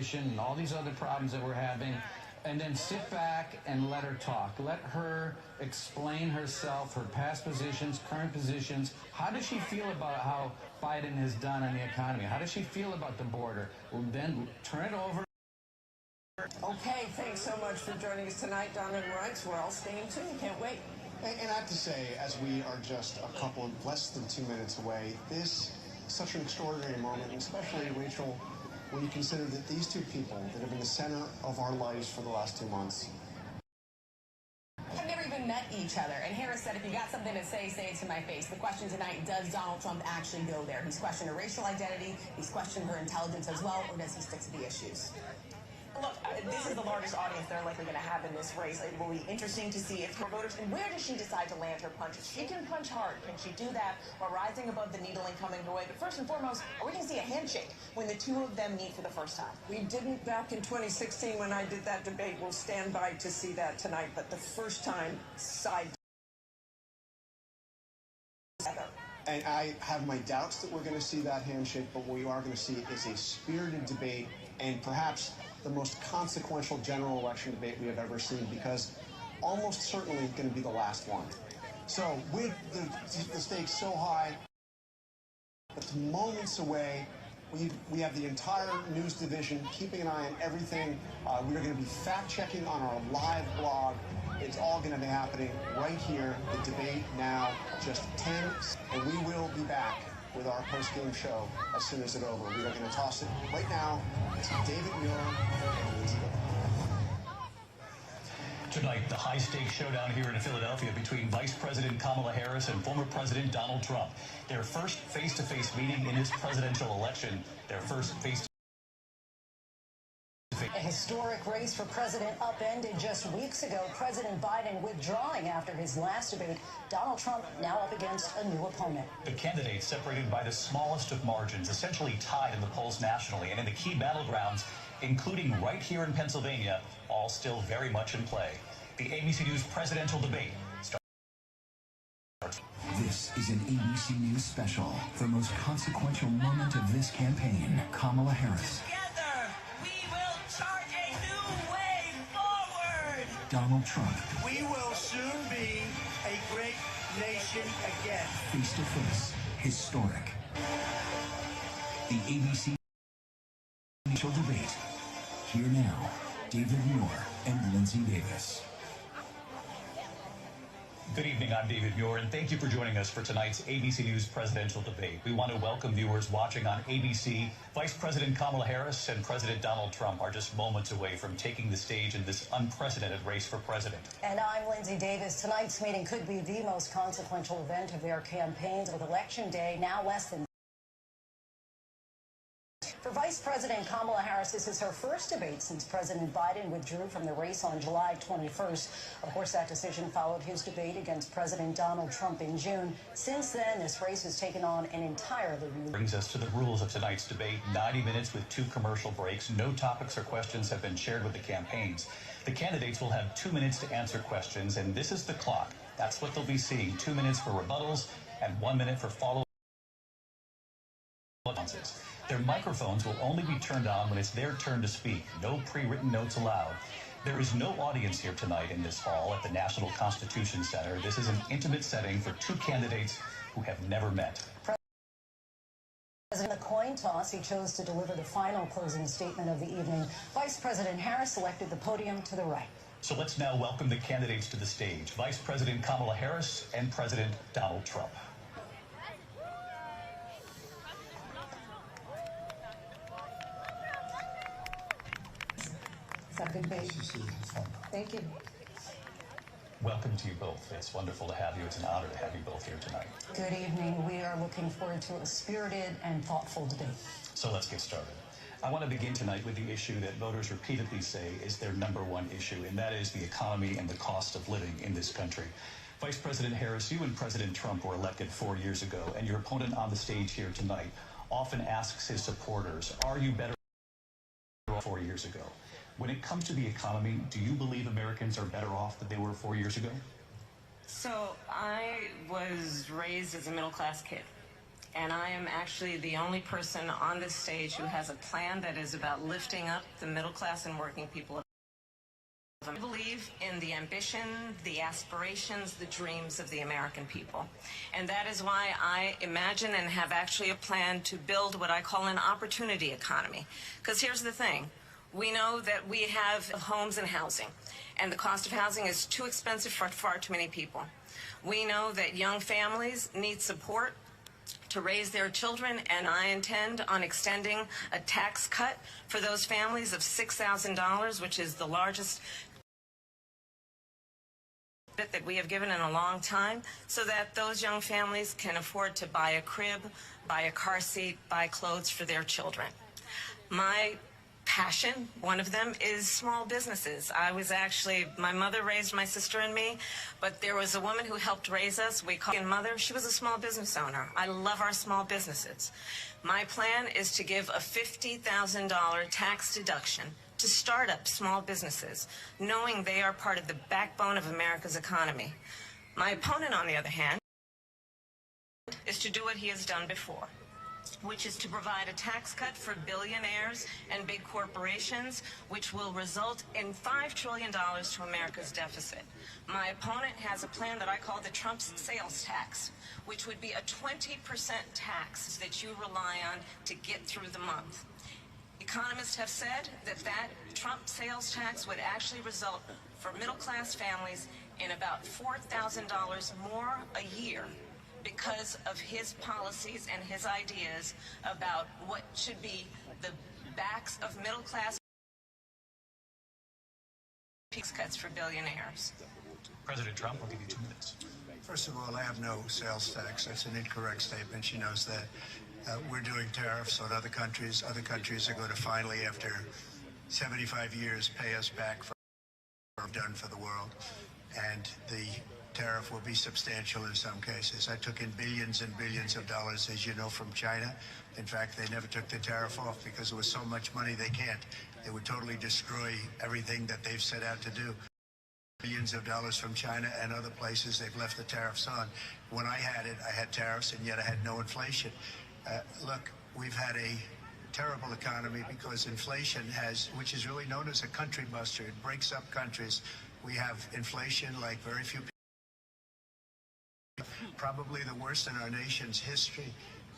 and all these other problems that we're having, and then sit back and let her talk. Let her explain herself, her past positions, current positions. How does she feel about how Biden has done on the economy? How does she feel about the border? Well, then turn it over. Okay, thanks so much for joining us tonight, Don and Rex. We're all staying tuned. Can't wait. And I have to say, as we are just a couple, less than 2 minutes away, this is such an extraordinary moment, especially, Rachel, when you consider that these two people that have been the center of our lives for the last 2 months have never even met each other. And Harris said, if you got something to say it to my face. The question tonight, does Donald Trump actually go there? He's questioned her racial identity, he's questioned her intelligence as well, or does he stick to the issues? Look, this is the largest audience they're likely going to have in this race. It will be interesting to see if her voters, and where does she decide to land her punches? She can punch hard. Can she do that while rising above the needling coming her way? But first and foremost, are we going to see a handshake when the two of them meet for the first time? We didn't back in 2016 when I did that debate. We'll stand by to see that tonight. But the first time, side together. And I have my doubts that we're going to see that handshake, but what we are going to see is a spirited debate and perhaps the most consequential general election debate we have ever seen, because almost certainly going to be the last one. So with the stakes so high, but moments away, we have the entire news division keeping an eye on everything. We are going to be fact-checking on our live blog. It's all going to be happening right here, the debate now, just 10, and we will be back with our post-game show as soon as it's over. We are going to toss it right now to David Muir and Lindsay Lohan. Tonight, the high-stakes showdown here in Philadelphia between Vice President Kamala Harris and former President Donald Trump. Their first face-to-face meeting in this presidential election. Their first face-to-face. A historic race for president upended just weeks ago. President Biden withdrawing after his last debate. Donald Trump now up against a new opponent. The candidates separated by the smallest of margins, essentially tied in the polls nationally and in the key battlegrounds, including right here in Pennsylvania, all still very much in play. The ABC News presidential debate starts. This is an ABC News special. The most consequential moment of this campaign. Kamala Harris. Donald Trump. We will soon be a great nation again. Face to face. Historic. The ABC initial debate. Here now, David Muir and Lindsay Davis. Good evening, I'm David Muir, and thank you for joining us for tonight's ABC News presidential debate. We want to welcome viewers watching on ABC. Vice President Kamala Harris and President Donald Trump are just moments away from taking the stage in this unprecedented race for president. And I'm Lindsay Davis. Tonight's meeting could be the most consequential event of their campaigns, with Election Day now less than. For Vice President Kamala Harris, this is her first debate since President Biden withdrew from the race on July 21st. Of course, that decision followed his debate against President Donald Trump in June. Since then, this race has taken on an entirely new. Brings us to the rules of tonight's debate. 90 minutes with 2 commercial breaks. No topics or questions have been shared with the campaigns. The candidates will have 2 minutes to answer questions, and this is the clock. That's what they'll be seeing. 2 minutes for rebuttals and 1 minute for follow-up responses. Their microphones will only be turned on when it's their turn to speak. No pre-written notes allowed. There is no audience here tonight in this hall at the National Constitution Center. This is an intimate setting for 2 candidates who have never met. President, the coin toss, he chose to deliver the final closing statement of the evening. Vice President Harris selected the podium to the right. So let's now welcome the candidates to the stage. Vice President Kamala Harris and President Donald Trump. Good debate. Thank you. Welcome to you both. It's wonderful to have you. It's an honor to have you both here tonight. Good evening. We are looking forward to a spirited and thoughtful debate. So let's get started. I want to begin tonight with the issue that voters repeatedly say is their #1 issue, and that is the economy and the cost of living in this country. Vice President Harris, you and President Trump were elected 4 years ago, and your opponent on the stage here tonight often asks his supporters, are you better off 4 years ago? When it comes to the economy, do you believe Americans are better off than they were 4 years ago? So I was raised as a middle-class kid. And I am actually the only person on this stage who has a plan that is about lifting up the middle class and working people. I believe in the ambition, the aspirations, the dreams of the American people. And that is why I imagine and have actually a plan to build what I call an opportunity economy. Because here's the thing. We know that we have homes and housing, and the cost of housing is too expensive for far too many people. We know that young families need support to raise their children, and I intend on extending a tax cut for those families of $6,000, which is the largest that we have given in a long time, so that those young families can afford to buy a crib, buy a car seat, buy clothes for their children. My passion, one of them, is small businesses. My mother raised my sister and me, but there was a woman who helped raise us. We called her mother. She was a small business owner. I love our small businesses. My plan is to give a $50,000 tax deduction to start up small businesses, knowing they are part of the backbone of America's economy. My opponent, on the other hand, is to do what he has done before, which is to provide a tax cut for billionaires and big corporations, which will result in $5 trillion to America's deficit. My opponent has a plan that I call the Trump's sales tax, which would be a 20% tax that you rely on to get through the month. Economists have said that Trump sales tax would actually result for middle-class families in about $4,000 more a year because of his policies and his ideas about what should be the backs of middle-class cuts for billionaires. President Trump, I'll give you 2 minutes. First of all, I have no sales tax. That's an incorrect statement. She knows that. We're doing tariffs on other countries. Other countries are going to finally, after 75 years, pay us back for what we've done for the world. And the tariff will be substantial in some cases. I took in billions and billions of dollars, as you know, from China. In fact, they never took the tariff off because it was so much money they can't. They would totally destroy everything that they've set out to do. Billions of dollars from China and other places, they've left the tariffs on. When I had it, I had tariffs, and yet I had no inflation. Look, we've had a terrible economy because inflation which is really known as a country buster. It breaks up countries. We have inflation like very few people, probably the worst in our nation's history.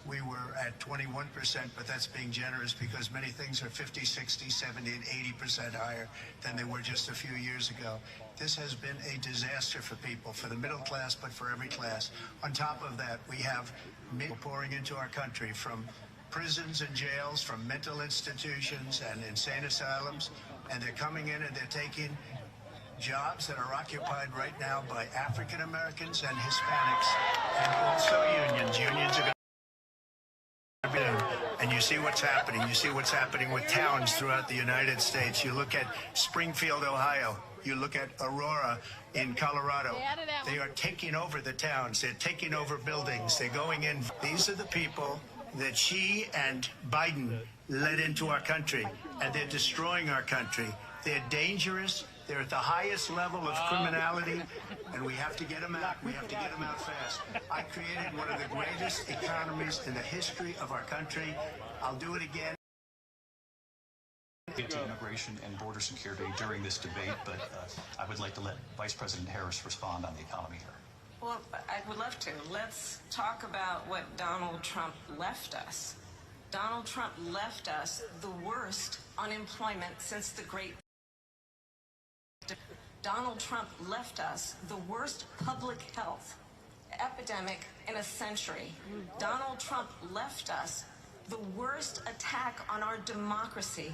We were at 21%, but that's being generous because many things are 50, 60, 70, and 80% higher than they were just a few years ago. This has been a disaster for people, for the middle class, but for every class. On top of that, we have people pouring into our country from prisons and jails, from mental institutions and insane asylums, and they're coming in and they're taking jobs that are occupied right now by African Americans and Hispanics, and also unions. Unions are going. And you see what's happening. You see what's happening with towns throughout the United States. You look at Springfield, Ohio. You look at Aurora in Colorado. They are taking over the towns. They're taking over buildings. They're going in. These are the people that she and Biden led into our country, and they're destroying our country. They're dangerous. They're at the highest level of criminality, and we have to get them out. We have to get them out fast. I created one of the greatest economies in the history of our country. I'll do it again. Into immigration and border security during this debate, but I would like to let Vice President Harris respond on the economy here. Well, I would love to. Let's talk about what Donald Trump left us. Donald Trump left us the worst unemployment since the Great. Donald Trump left us the worst public health epidemic in a century. Donald Trump left us the worst attack on our democracy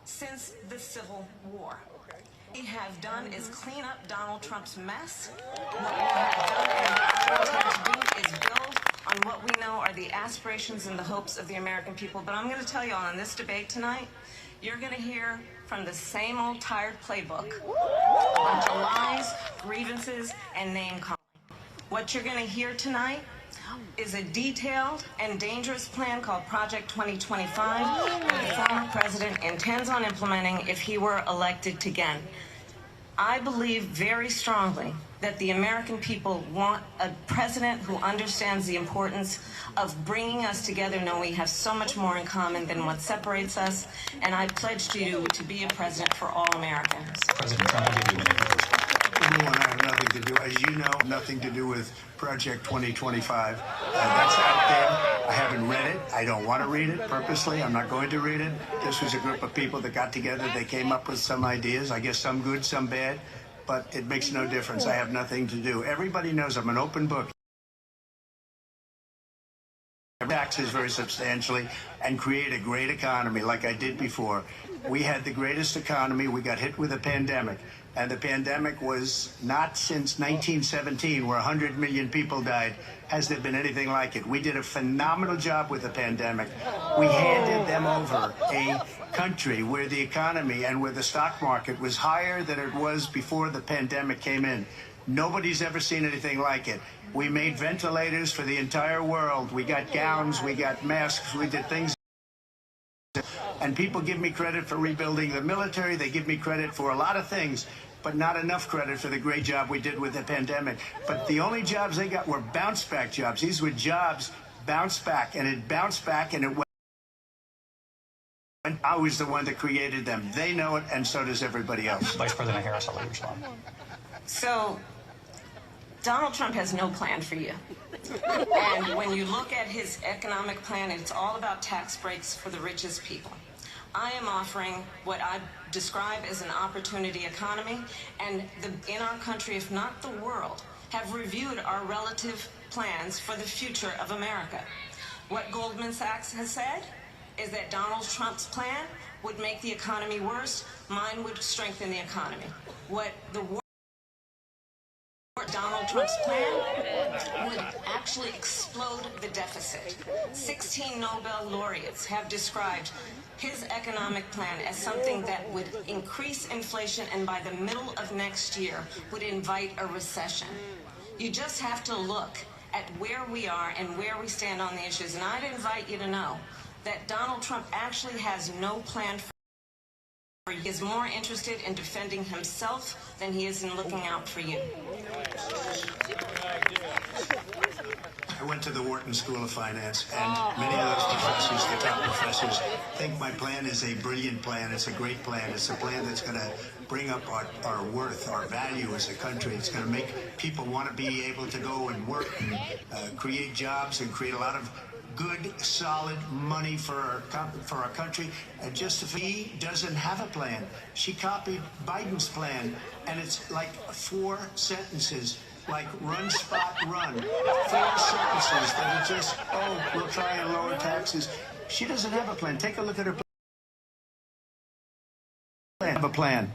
since the Civil War. What we have done is clean up Donald Trump's mess. What we have done and what we have to do is build on what we know are the aspirations and the hopes of the American people. But I'm going to tell you all, in this debate tonight, you're going to hear from the same old tired playbook, a bunch of lies, grievances, and name-calling. What you're going to hear tonight is a detailed and dangerous plan called Project 2025 that the former president intends on implementing if he were elected again. I believe very strongly that the American people want a president who understands the importance of bringing us together, knowing we have so much more in common than what separates us. And I pledge to you to be a president for all Americans. President Trump, I'll give you a minute first. Number one, I have nothing to do, as you know, nothing to do with Project 2025. That's out there. I haven't read it. I don't want to read it purposely. I'm not going to read it. This was a group of people that got together. They came up with some ideas. I guess some good, some bad. But it makes no difference. I have nothing to do. Everybody knows I'm an open book. Taxes very substantially and create a great economy like I did before. We had the greatest economy. We got hit with a pandemic. And the pandemic was not since 1917, where 100 million people died, has there been anything like it. We did a phenomenal job with the pandemic. We handed them over a country where the economy and where the stock market was higher than it was before the pandemic came in. Nobody's ever seen anything like it. We made ventilators for the entire world. We got gowns, we got masks, we did things. And people give me credit for rebuilding the military. They give me credit for a lot of things, but not enough credit for the great job we did with the pandemic. But the only jobs they got were bounce back jobs. These were jobs bounce back, and it bounced back, and it went. I was the one that created them. They know it, and so does everybody else. Vice President Harris, I'll let you respond. So, Donald Trump has no plan for you. And when you look at his economic plan, it's all about tax breaks for the richest people. I am offering what I describe as an opportunity economy, and in our country, if not the world, have reviewed our relative plans for the future of America. What Goldman Sachs has said is that Donald Trump's plan would make the economy worse, mine would strengthen the economy. What the Donald Trump's plan would actually explode the deficit. 16 Nobel laureates have described his economic plan as something that would increase inflation and by the middle of next year would invite a recession. You just have to look at where we are and where we stand on the issues. And I'd invite you to know that Donald Trump actually has no plan for. He is more interested in defending himself than he is in looking out for you. I went to the Wharton School of Finance, and many of those professors, the top professors, think my plan is a brilliant plan. It's a great plan. It's a plan that's going to bring up our worth, our value as a country. It's going to make people want to be able to go and work and create jobs and create a lot of good, solid money for our country. And he doesn't have a plan. She copied Biden's plan, and it's like 4 sentences, like run, spot, run. 4 sentences that are just, we'll try and lower taxes. She doesn't have a plan. Take a look at her plan. Have a plan.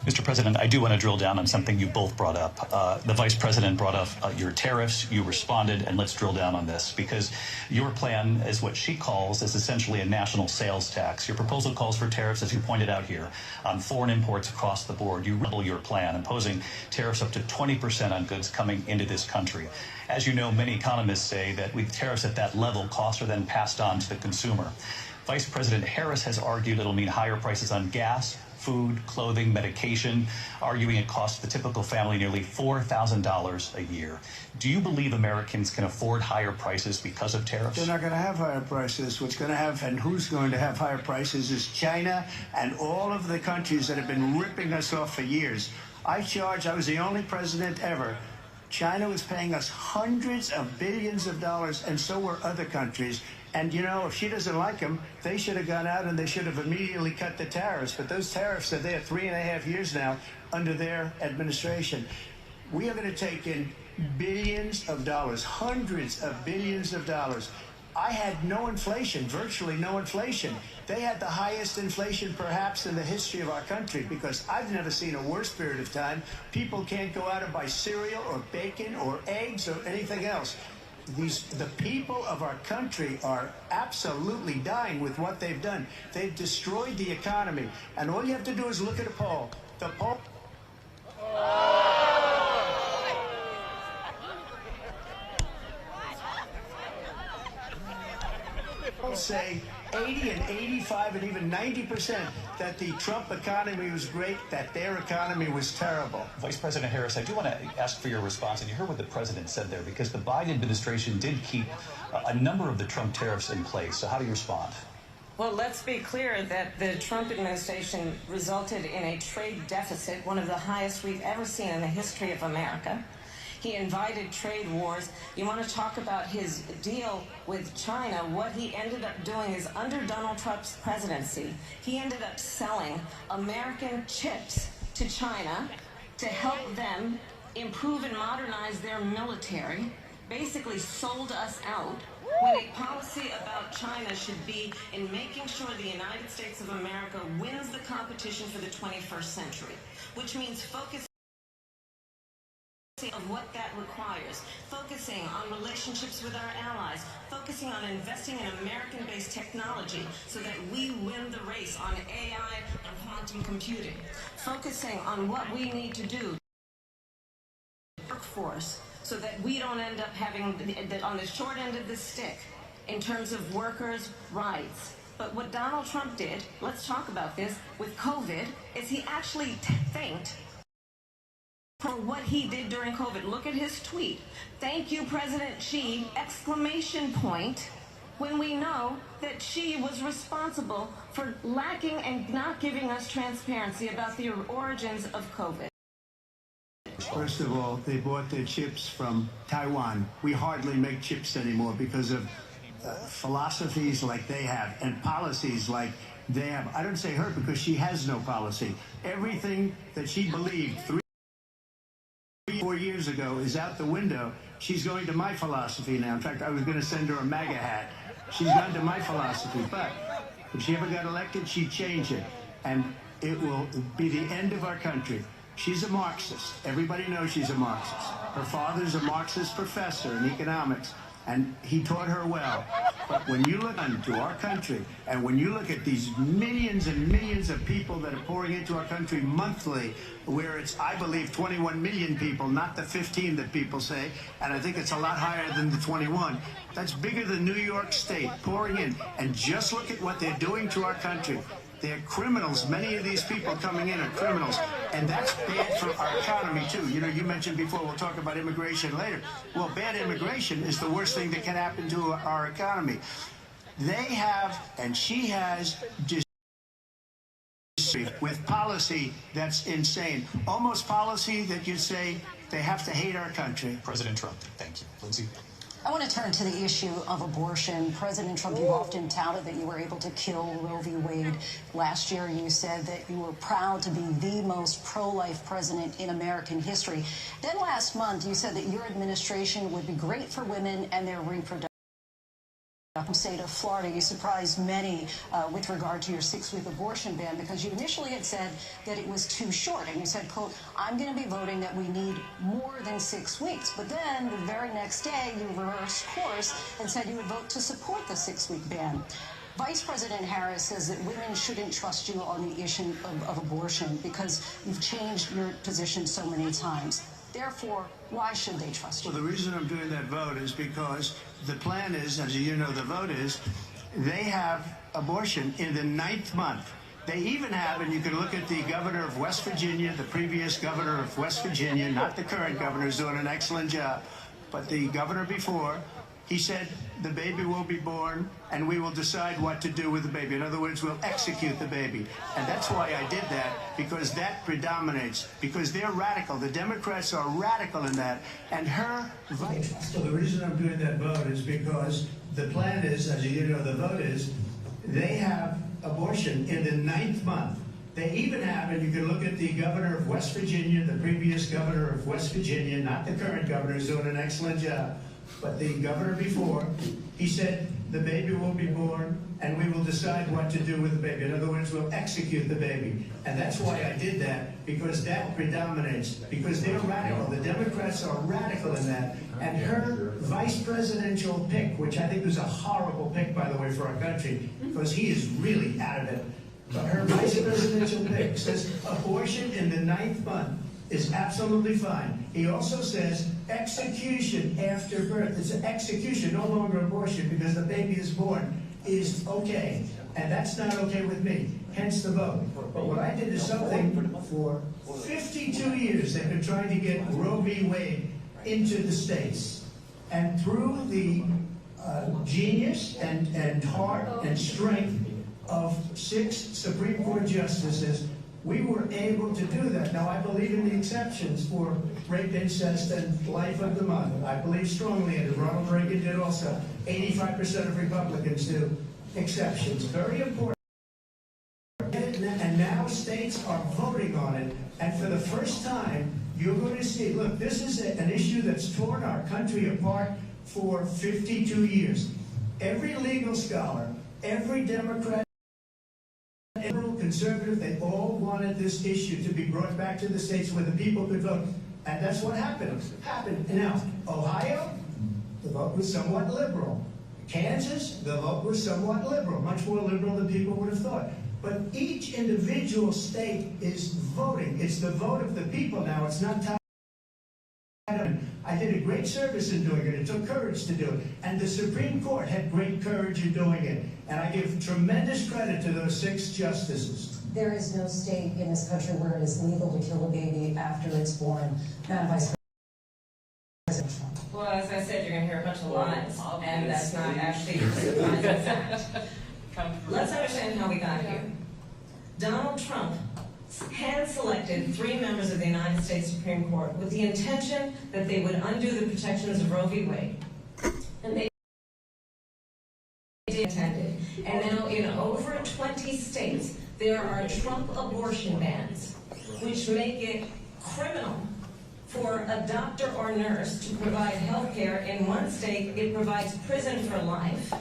Mr. President, I do want to drill down on something you both brought up. The Vice President brought up your tariffs. You responded, and let's drill down on this, because your plan is what she calls is essentially a national sales tax. Your proposal calls for tariffs, as you pointed out here, on foreign imports across the board. You rebel your plan, imposing tariffs up to 20% on goods coming into this country. As you know, many economists say that with tariffs at that level, costs are then passed on to the consumer. Vice President Harris has argued it'll mean higher prices on gas, food, clothing, medication, arguing it costs the typical family nearly $4,000 a year. Do you believe Americans can afford higher prices because of tariffs? They're not going to have higher prices. What's going to have, and who's going to have higher prices, is China and all of the countries that have been ripping us off for years. I was the only president ever. China was paying us hundreds of billions of dollars, and so were other countries. And, you know, if she doesn't like them, they should have gone out and they should have immediately cut the tariffs. But those tariffs are there 3.5 years now under their administration. We are going to take in billions of dollars, hundreds of billions of dollars. I had no inflation, virtually no inflation. They had the highest inflation perhaps in the history of our country, because I've never seen a worse period of time. People can't go out and buy cereal or bacon or eggs or anything else. The people of our country are absolutely dying with what they've done. They've destroyed the economy. And all you have to do is look at a poll. The poll say 80 and 85 and even 90% that the Trump economy was great, that their economy was terrible. Vice President Harris, I do want to ask for your response, and you heard what the president said there, because the Biden administration did keep a number of the Trump tariffs in place. So how do you respond? Well, let's be clear that the Trump administration resulted in a trade deficit, one of the highest we've ever seen in the history of America. He invited trade wars. You want to talk about his deal with China? What he ended up doing is, under Donald Trump's presidency, he ended up selling American chips to China to help them improve and modernize their military, basically sold us out, when a policy about China should be in making sure the United States of America wins the competition for the 21st century, which means focusing of what that requires, focusing on relationships with our allies, focusing on investing in American-based technology so that we win the race on AI and quantum computing, focusing on what we need to do workforce so that we don't end up having on the short end of the stick in terms of workers' rights. But what Donald Trump did, let's talk about this, with COVID, is he actually thanked for what he did during COVID. Look at his tweet. Thank you, President Xi, exclamation point, when we know that Xi was responsible for lacking and not giving us transparency about the origins of COVID. First of all, they bought their chips from Taiwan. We hardly make chips anymore because of philosophies like they have and policies like they have. I don't say her because she has no policy. Everything that she believed 4 years ago is out the window. She's going to my philosophy now. In fact, I was going to send her a MAGA hat. She's gone to my philosophy. But if she ever got elected, she'd change it. And it will be the end of our country. She's a Marxist. Everybody knows she's a Marxist. Her father's a Marxist professor in economics, and he taught her well. But when you look into our country, and when you look at these millions and millions of people that are pouring into our country monthly, where it's, I believe, 21 million people, not the 15 that people say, and I think it's a lot higher than the 21. That's bigger than New York State pouring in. And just look at what they're doing to our country. They're criminals. Many of these people coming in are criminals. And that's bad for our economy, too. You know, you mentioned before, we'll talk about immigration later. Well, bad immigration is the worst thing that can happen to our economy. They have, and she has, with policy that's insane. Almost policy that you'd say they have to hate our country. President Trump, thank you. Lindsay? I want to turn to the issue of abortion. President Trump, you've often touted that you were able to kill Roe v. Wade. Last year, you said that you were proud to be the most pro-life president in American history. Then last month, you said that your administration would be great for women and their reproductive state of Florida. You surprised many with regard to your 6-week abortion ban because you initially had said that it was too short. And you said, quote, I'm going to be voting that we need more than 6 weeks. But then the very next day, you reversed course and said you would vote to support the 6-week ban. Vice President Harris says that women shouldn't trust you on the issue of abortion because you've changed your position so many times. Therefore, why should they trust you? Well, the reason I'm doing that vote is because the plan is, as you know, the vote is, they have abortion in the 9th month. They even have, and you can look at the governor of West Virginia, the previous governor of West Virginia, not the current governor, who's doing an excellent job, but the governor before, he said the baby will be born and we will decide what to do with the baby. In other words, we'll execute the baby. And that's why I did that, because that predominates, because they're radical. The Democrats are radical in that. And her vote. So the reason I'm doing that vote is because the plan is, as you know, the vote is, they have abortion in the 9th month. They even have, and you can look at the governor of West Virginia, the previous governor of West Virginia, not the current governor, who's doing an excellent job, but the governor before, he said the baby will be born and we will decide what to do with the baby. In other words, we'll execute the baby. And that's why I did that, because that predominates, because they're radical. The Democrats are radical in that. And her vice presidential pick, which I think was a horrible pick, by the way, for our country, because he is really out of it. But her vice presidential pick says abortion in the 9th month is absolutely fine. He also says execution after birth. It's an execution, no longer abortion, because the baby is born, is okay. And that's not okay with me, hence the vote. But what I did is something for 52 years they've been trying to get Roe v. Wade into the states. And through the genius and heart and strength of 6 Supreme Court justices, we were able to do that. Now, I believe in the exceptions for rape, incest, and life of the mother. I believe strongly in it. Ronald Reagan did also. 85% of Republicans do. Exceptions. Very important. And now states are voting on it. And for the first time, you're going to see, look, this is an issue that's torn our country apart for 52 years. Every legal scholar, every Democrat, liberal, conservative, they all wanted this issue to be brought back to the states where the people could vote. And that's what happened. Now, Ohio, the vote was somewhat liberal. Kansas, the vote was somewhat liberal, much more liberal than people would have thought. But each individual state is voting. It's the vote of the people now. It's not time. I did a great service in doing it. It took courage to do it. And the Supreme Court had great courage in doing it. And I give tremendous credit to those 6 justices. There is no state in this country where it is legal to kill a baby after it's born. Madam Vice President Trump. Well, as I said, you're going to hear a bunch of lies, and that's not actually a fact. Let's understand how we got here. Donald Trump hand-selected 3 members of the United States Supreme Court with the intention that they would undo the protections of Roe v. Wade. And they intended. And now in over 20 states, there are Trump abortion bans, which make it criminal for a doctor or nurse to provide health care. In one state, it provides prison for life.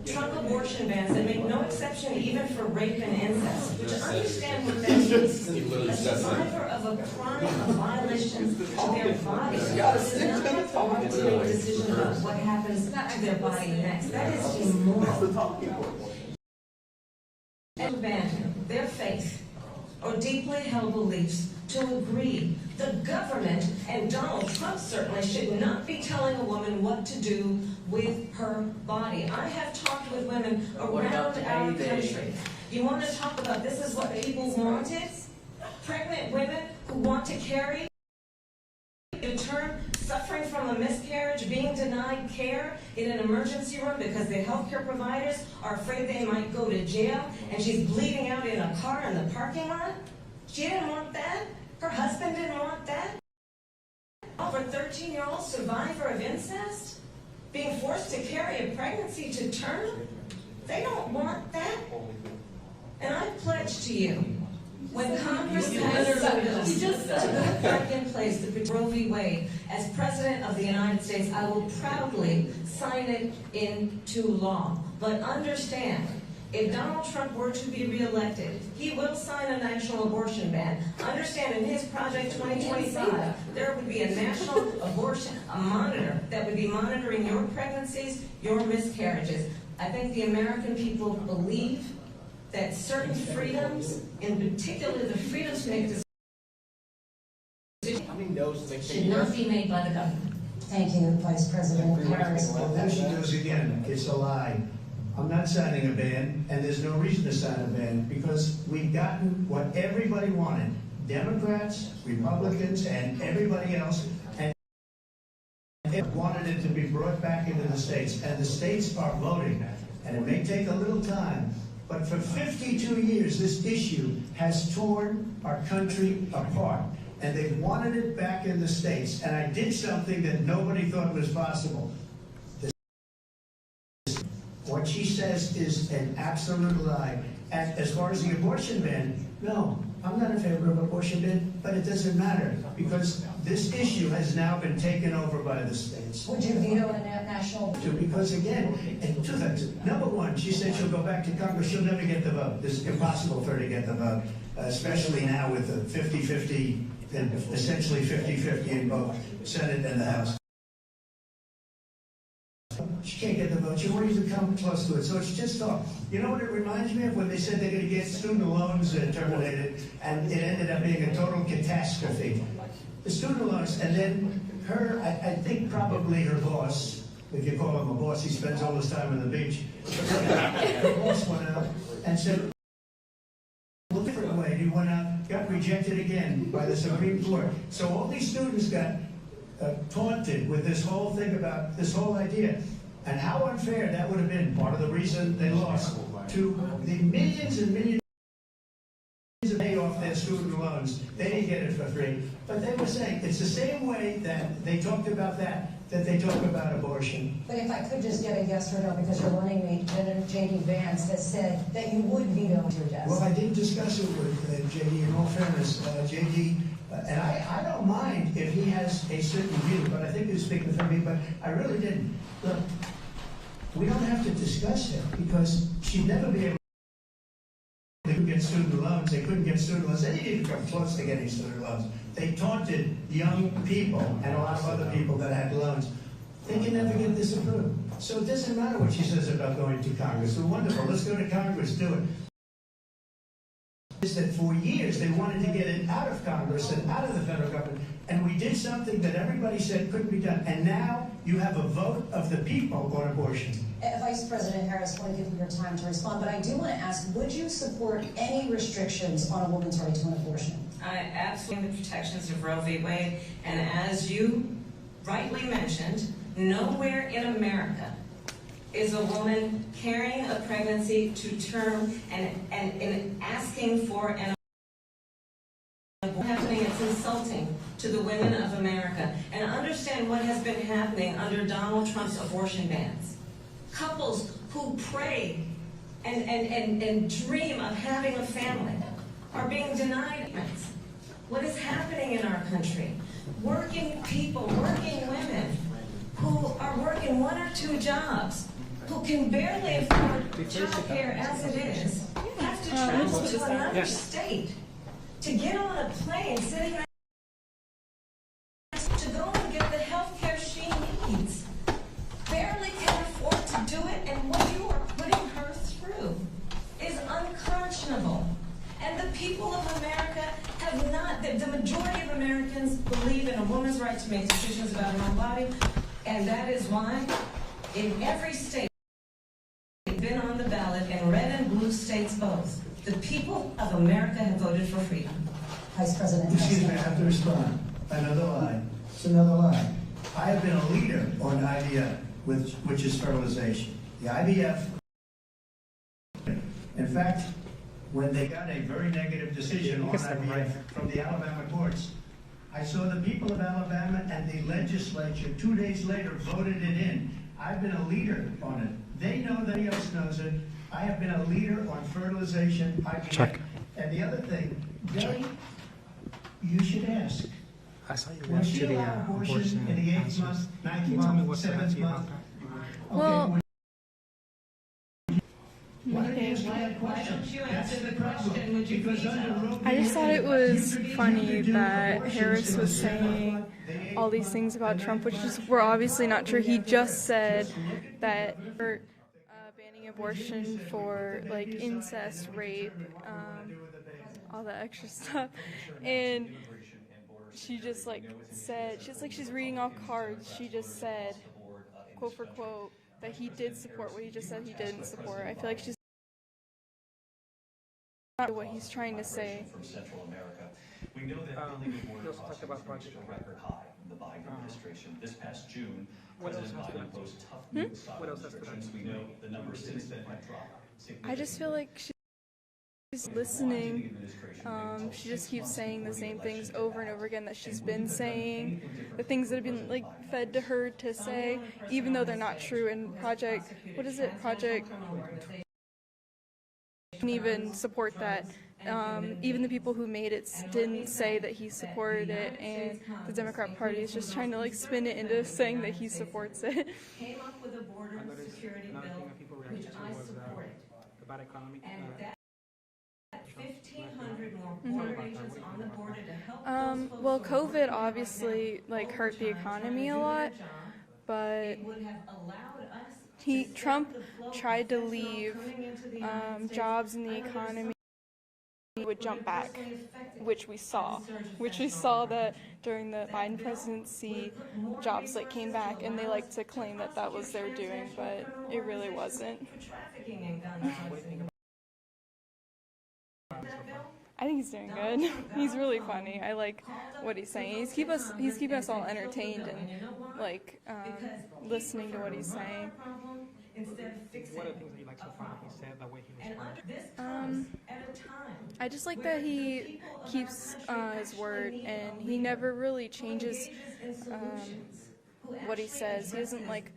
Trump abortion bans that make no exception even for rape and incest. Which understand what that means. A survivor of a crime, a violation of their body, does not have the right to make a decision about what happens to their body next. That is immoral. And abandon their faith or deeply held beliefs to agree. The government, and Donald Trump certainly, should not be telling a woman what to do with her body. I have talked with women around our country. You want to talk about this is what people wanted? Pregnant women who want to carry a term, suffering from a miscarriage, being denied care in an emergency room because the healthcare providers are afraid they might go to jail, and she's bleeding out in a car in the parking lot. She didn't want that. Her husband didn't want that. For a 13-year-old survivor of incest, being forced to carry a pregnancy to term, they don't want that. And I pledge to you, when Congress passes a bill to put back in place the Roe v. Wade, as President of the United States, I will proudly sign it into law. But understand, if Donald Trump were to be reelected, he will sign a national abortion ban. Understand, in his Project 2025, there would be a national abortion monitor that would be monitoring your pregnancies, your miscarriages. I think the American people believe that certain freedoms, in particular the freedom to make decisions, should not be made by the government. Thank you, Vice President Harris. Well, there she goes again. It's a lie. I'm not signing a ban, and there's no reason to sign a ban, because we've gotten what everybody wanted. Democrats, Republicans, and everybody else, and wanted it to be brought back into the states. And the states are voting, and it may take a little time, but for 52 years, this issue has torn our country apart. And they wanted it back in the states. And I did something that nobody thought was possible. What she says is an absolute lie. And as far as the abortion ban, no, I'm not in favor of abortion ban, but it doesn't matter, because this issue has now been taken over by the states. Would you veto a national? Because again, and 2 things. Number one, she said she'll go back to Congress. She'll never get the vote. It's impossible for her to get the vote, especially now with the 50-50, essentially 50-50 in both Senate and the House. She can't get the vote. She won't even come close to it. So it's just talk. You know what it reminds me of? When they said they're going to get student loans terminated, and it ended up being a total catastrophe. The student loans, and then her, I think probably her boss, If you call him a boss, he spends all his time on the beach. The boss went out and said, a different way. He went out, got rejected again by the Supreme Court. So all these students got taunted with this whole thing about this whole idea. And how unfair that would have been. Part of the reason they lost to the millions and millions to pay off their student loans. They didn't get it for free. But they were saying it's the same way that they talked about that they talk about abortion. But if I could just get a yes or no, because you're running me, Senator J.D. Vance has said that you would veto your desk. Well, I did discuss it with J.D. in all fairness. J.D., and I don't mind if he has a certain view, but I think he was speaking for me, but I really didn't. Look, we don't have to discuss it because she'd never be able. They couldn't get student loans. They couldn't get student loans. They didn't even come close to getting student loans. They taunted young people and a lot of other people that had loans. They can never get this approved. So it doesn't matter what she says about going to Congress. We're wonderful. Let's go to Congress. Do it. Is that for years they wanted to get it out of Congress and out of the federal government, and we did something that everybody said couldn't be done. And now you have a vote of the people on abortion. Vice President Harris, I want to give you your time to respond, but I do want to ask, would you support any restrictions on a woman's right to an abortion? I absolutely the protections of Roe v. Wade, and as you rightly mentioned, nowhere in America is a woman carrying a pregnancy to term and asking for an happening. It's insulting to the women of America. And understand what has been happening under Donald Trump's abortion bans. Couples who pray and dream of having a family are being denied. What is happening in our country? Working people, working women who are working 1 or 2 jobs, who can barely afford child care as it is, have to travel to another state to get on a plane sitting next to go and get the health care she needs. Barely can afford to do it, and what you are putting her through is unconscionable. And the people of America have not, the majority of Americans believe in a woman's right to make decisions about her own body, and that is why in every state been on the ballot in red and blue states both. The people of America have voted for freedom. Vice President. Excuse me, I have to respond. Another lie. It's another lie. I have been a leader on IVF, which is fertilization. The IVF, in fact, when they got a very negative decision on IVF from the Alabama courts, I saw the people of Alabama and the legislature 2 days later voted it in. I've been a leader on it. They know that everybody else knows it. I have been a leader on fertilization, IVF. Check. And the other thing, Gary, you should ask. I saw you went to the abortion in the 8th month, 9th month, 7th month. Well, I just thought it was funny that Harris was saying all these things about Trump, which were obviously not true. He just said that for banning abortion for like incest, rape, all that extra stuff, and she just like said, she's reading off cards. She just said, quote for quote, that he did support what he just said he didn't support. I feel like she's not what he's trying to say. From Central America. We know that illegal border crossings reached a record high in the Biden administration. This past June, President Biden imposed tough new asylum restrictions. We know the numbers since then have dropped. I just feel like she's listening. She just keeps saying the same things over and over again that she's been saying, the things that have been like fed to her to say, even though they're not true. And Project didn't even support that. Even the people who made it didn't say that he supported it, and the Democrat Party is just trying to like spin it into saying that he supports it. Came up with a border security bill, which I supported. And that 1,500 more border agents on the border to help those folks. Well, COVID obviously like hurt the economy a lot, but Trump tried to leave jobs in the economy would jump back, which we saw that during the Biden presidency, jobs like came back, and they like to claim that that was their doing, but it really wasn't. I think he's doing good. He's really funny. I like what he's saying. He's keeping us all entertained and like listening to what he's saying. What are the things that you like so far he said, the way he responded? I just like that he keeps his word, and he never really changes what he says. He doesn't like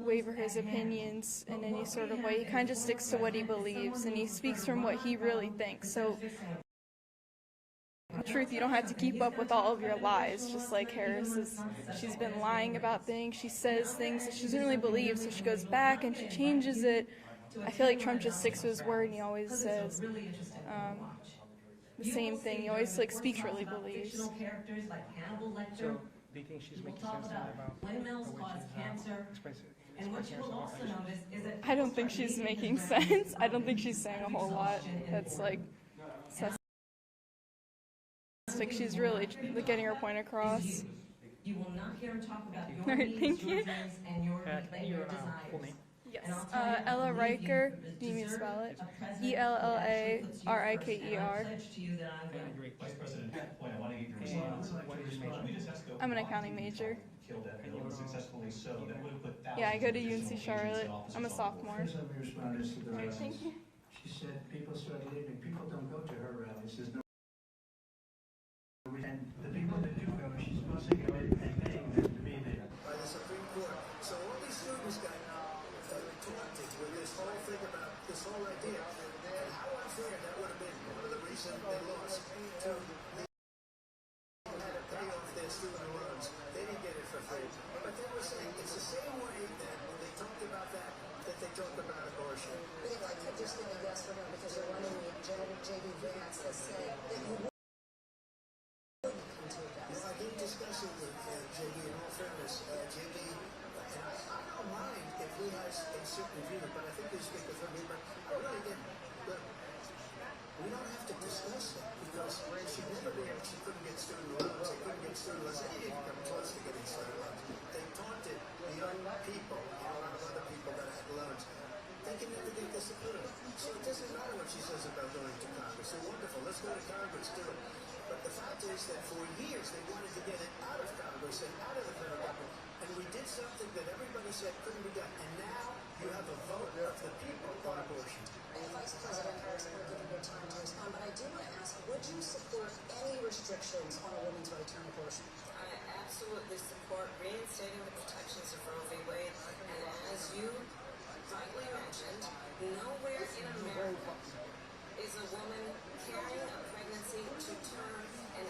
waver his opinions in any sort of way. He kind of just sticks to what he believes, and he speaks from what he really thinks. So, in truth, you don't have to keep up with all of your lies, just like Harris is. She's been lying about things. She says things that she doesn't really believe, so she goes back and she changes it. I feel like Trump just sticks to his word, and he always says the same thing. He always like speaks what he believes. So, do you think she's making sense about windmills cause cancer? I don't think she's making sense. I don't think she's saying a whole lot that's like she's really getting her point across. You will not hear him talk about your Alright, thank you. and your desires. Yes. Ella Riker, do you mean to spell it? ELLARIKER. Vice President, I want to get your response. I'm an accounting major. Yeah, I go to UNC Charlotte. I'm a sophomore. First, let me respond to the rallies. Thank you. She said people started leaving. People don't go to her rallies. There's no. And the people that do go, she's supposed to go in and paying them to be there. By the Supreme Court. So all these students got taunted with this whole thing about this whole idea. And how unfair that would have been. One of the reasons they lost to they had to pay off their student loans. They didn't get it for free. But they were saying it's the same way that when they talked about that they talked about abortion. If I could just give a yes or no, because you're running the J.D. Vance has said that you would. I did discuss it with J.D. in all fairness. J.D. and I don't mind if he has a certain view, but I think they speak for me. But I really didn't. Look, we don't have to discuss it because she never did. She couldn't get student loans. They couldn't get student loans. They didn't come close to getting student loans. They taunted the young people and a lot of other people that had loans. They can never get this approved. So it doesn't matter what she says about going to Congress. They're wonderful. Let's go to Congress, do it. But the fact is that for years they wanted to get it out of Congress and out of the federal government. And we did something that everybody said couldn't be done. And now you have a vote of the people on abortion. And Vice President Harris, we'll give you your time to respond, but I do want to ask, would you support any restrictions on a woman's right to an abortion? I absolutely support reinstating the protections of Roe v. Wade. And as you rightly mentioned, nowhere in America is a woman carrying a pregnancy to term and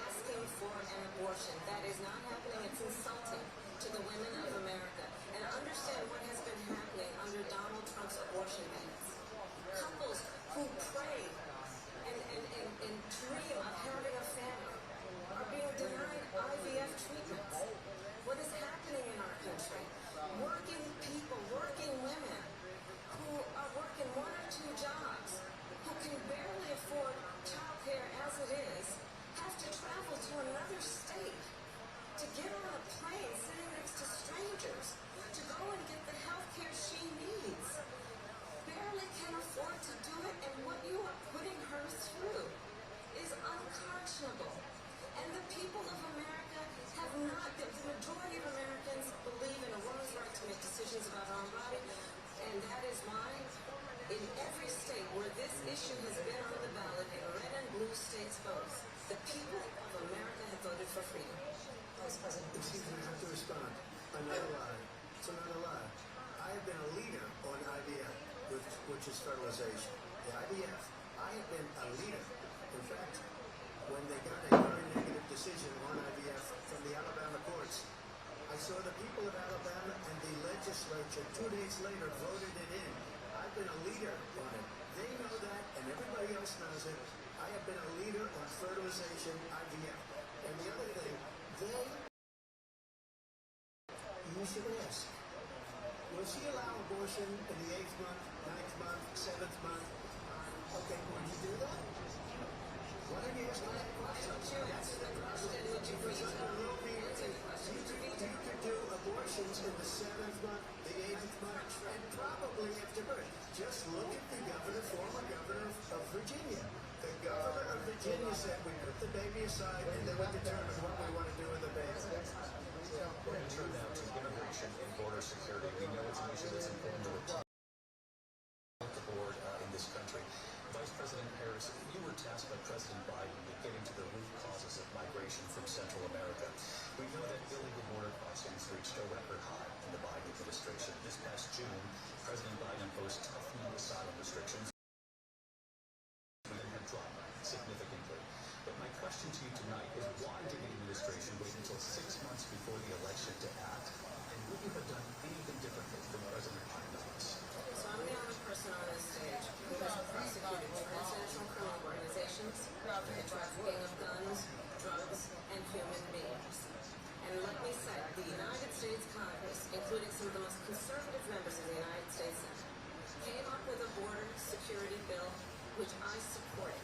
asking for an abortion. That is not happening. It's insulting to the women of America. And understand what has been happening under Donald Trump's abortion bans. Couples who pray and dream of having a family are being denied IVF treatments. What is happening in our country? Working people, working women who are working 1 or 2 jobs, who can barely afford child care as it is, have to travel to another state to get on a plane sitting next to strangers to go and get the health care she needs. Barely can afford to do it, and what you are putting her through is unconscionable. And the people of America have not, the majority of Americans believe in a woman's right to make decisions about her own body, and that is why in every state where this issue has been on the ballot, in red and blue states both, the people of America have voted for freedom. Vice President. Excuse me, I have to respond. I'm not a lie. It's not a lie. I have been a leader on IVF, which is fertilization. The IVF, I have been a leader. In fact, when they got a very negative decision on IVF from the Alabama courts, I saw the people of Alabama and the legislature 2 days later voted it in. I've been a leader on it. They know that, and everybody else knows it. I have been a leader on fertilization, IVF. And the other thing, you should ask, will she allow abortion in the 8th month, 9th month, 7th month? Okay, would you do that? Why don't you ask that question? Because under Roe v. you could do abortions in the 7th month, the 8th month, and probably after birth. Just look at the governor, former governor of Virginia. The governor of Virginia said we put the baby aside and then we determine what we want to do with the baby. We're going to turn now to immigration and border security. We know it's an issue that's important to the board in this country. Vice President Harris, you were tasked by President Biden with getting to the root causes of migration from Central America. We know that illegal border crossings reached a record high in the Biden administration. This past June, President Biden imposed tough new asylum restrictions that have dropped significantly. But my question to you tonight is, why did the administration wait until 6 months before the election to act? And would you have done anything differently from President Biden on this? So I'm the only person on this stage who has prosecuted transnational criminal organizations for the trafficking of guns, drugs, and human beings. And let me say, the United States Congress, including some of the most conservative members of the United States Senate, came up with a border security bill which I supported.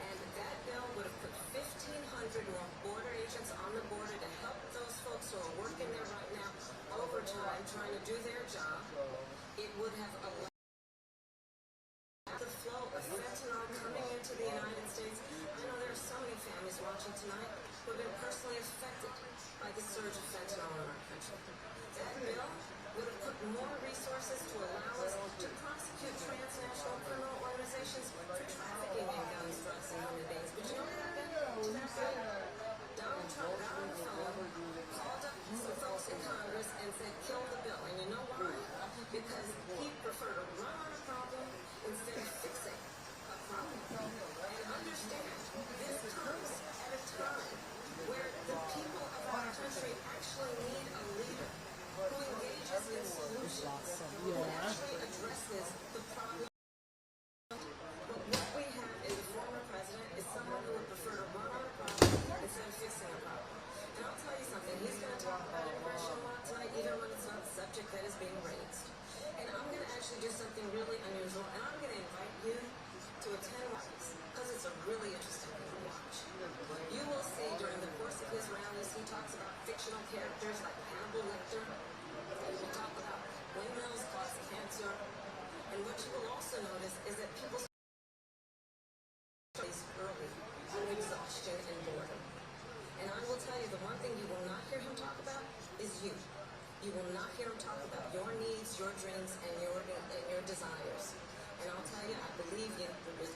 And that bill would have put 1,500 more border agents on the border to help those folks who are working there right now overtime trying to do their job. It would have allowed the flow of fentanyl coming into the United States. I know there are so many families watching tonight who have been personally affected by the surge of fentanyl in our country. That bill would have put more resources to allow us to prosecute transnational criminal organizations for trafficking in guns, drugs, and human beings. But you know what happened? Donald Trump got on the phone, called up some folks in Congress and said, kill the bill. And you know why? Because he preferred to run on a problem instead of fixing a problem. And understand, this comes at a time where the people of our country actually need a leader who engages in solutions, who actually addresses the problem. But what we have in the former president is someone who would prefer to run on a problem instead of fixing a problem. And I'll tell you something, he's going to talk about immigration a lot tonight, even when it's not the subject that is being raised. And I'm going to actually do something really unusual, and I'm going to invite you to attend rallies, because it's a really interesting thing to watch. You will see during the course of his rallies, he talks about fictional characters like Hannibal Lecter. He will talk about windmills cause cancer. And what you will also notice is that people face early on exhaustion and boredom. And I will tell you, the one thing you will not hear him talk about is you. You will not hear him talk about your needs, your dreams, and your desires. And I'll tell you, I believe you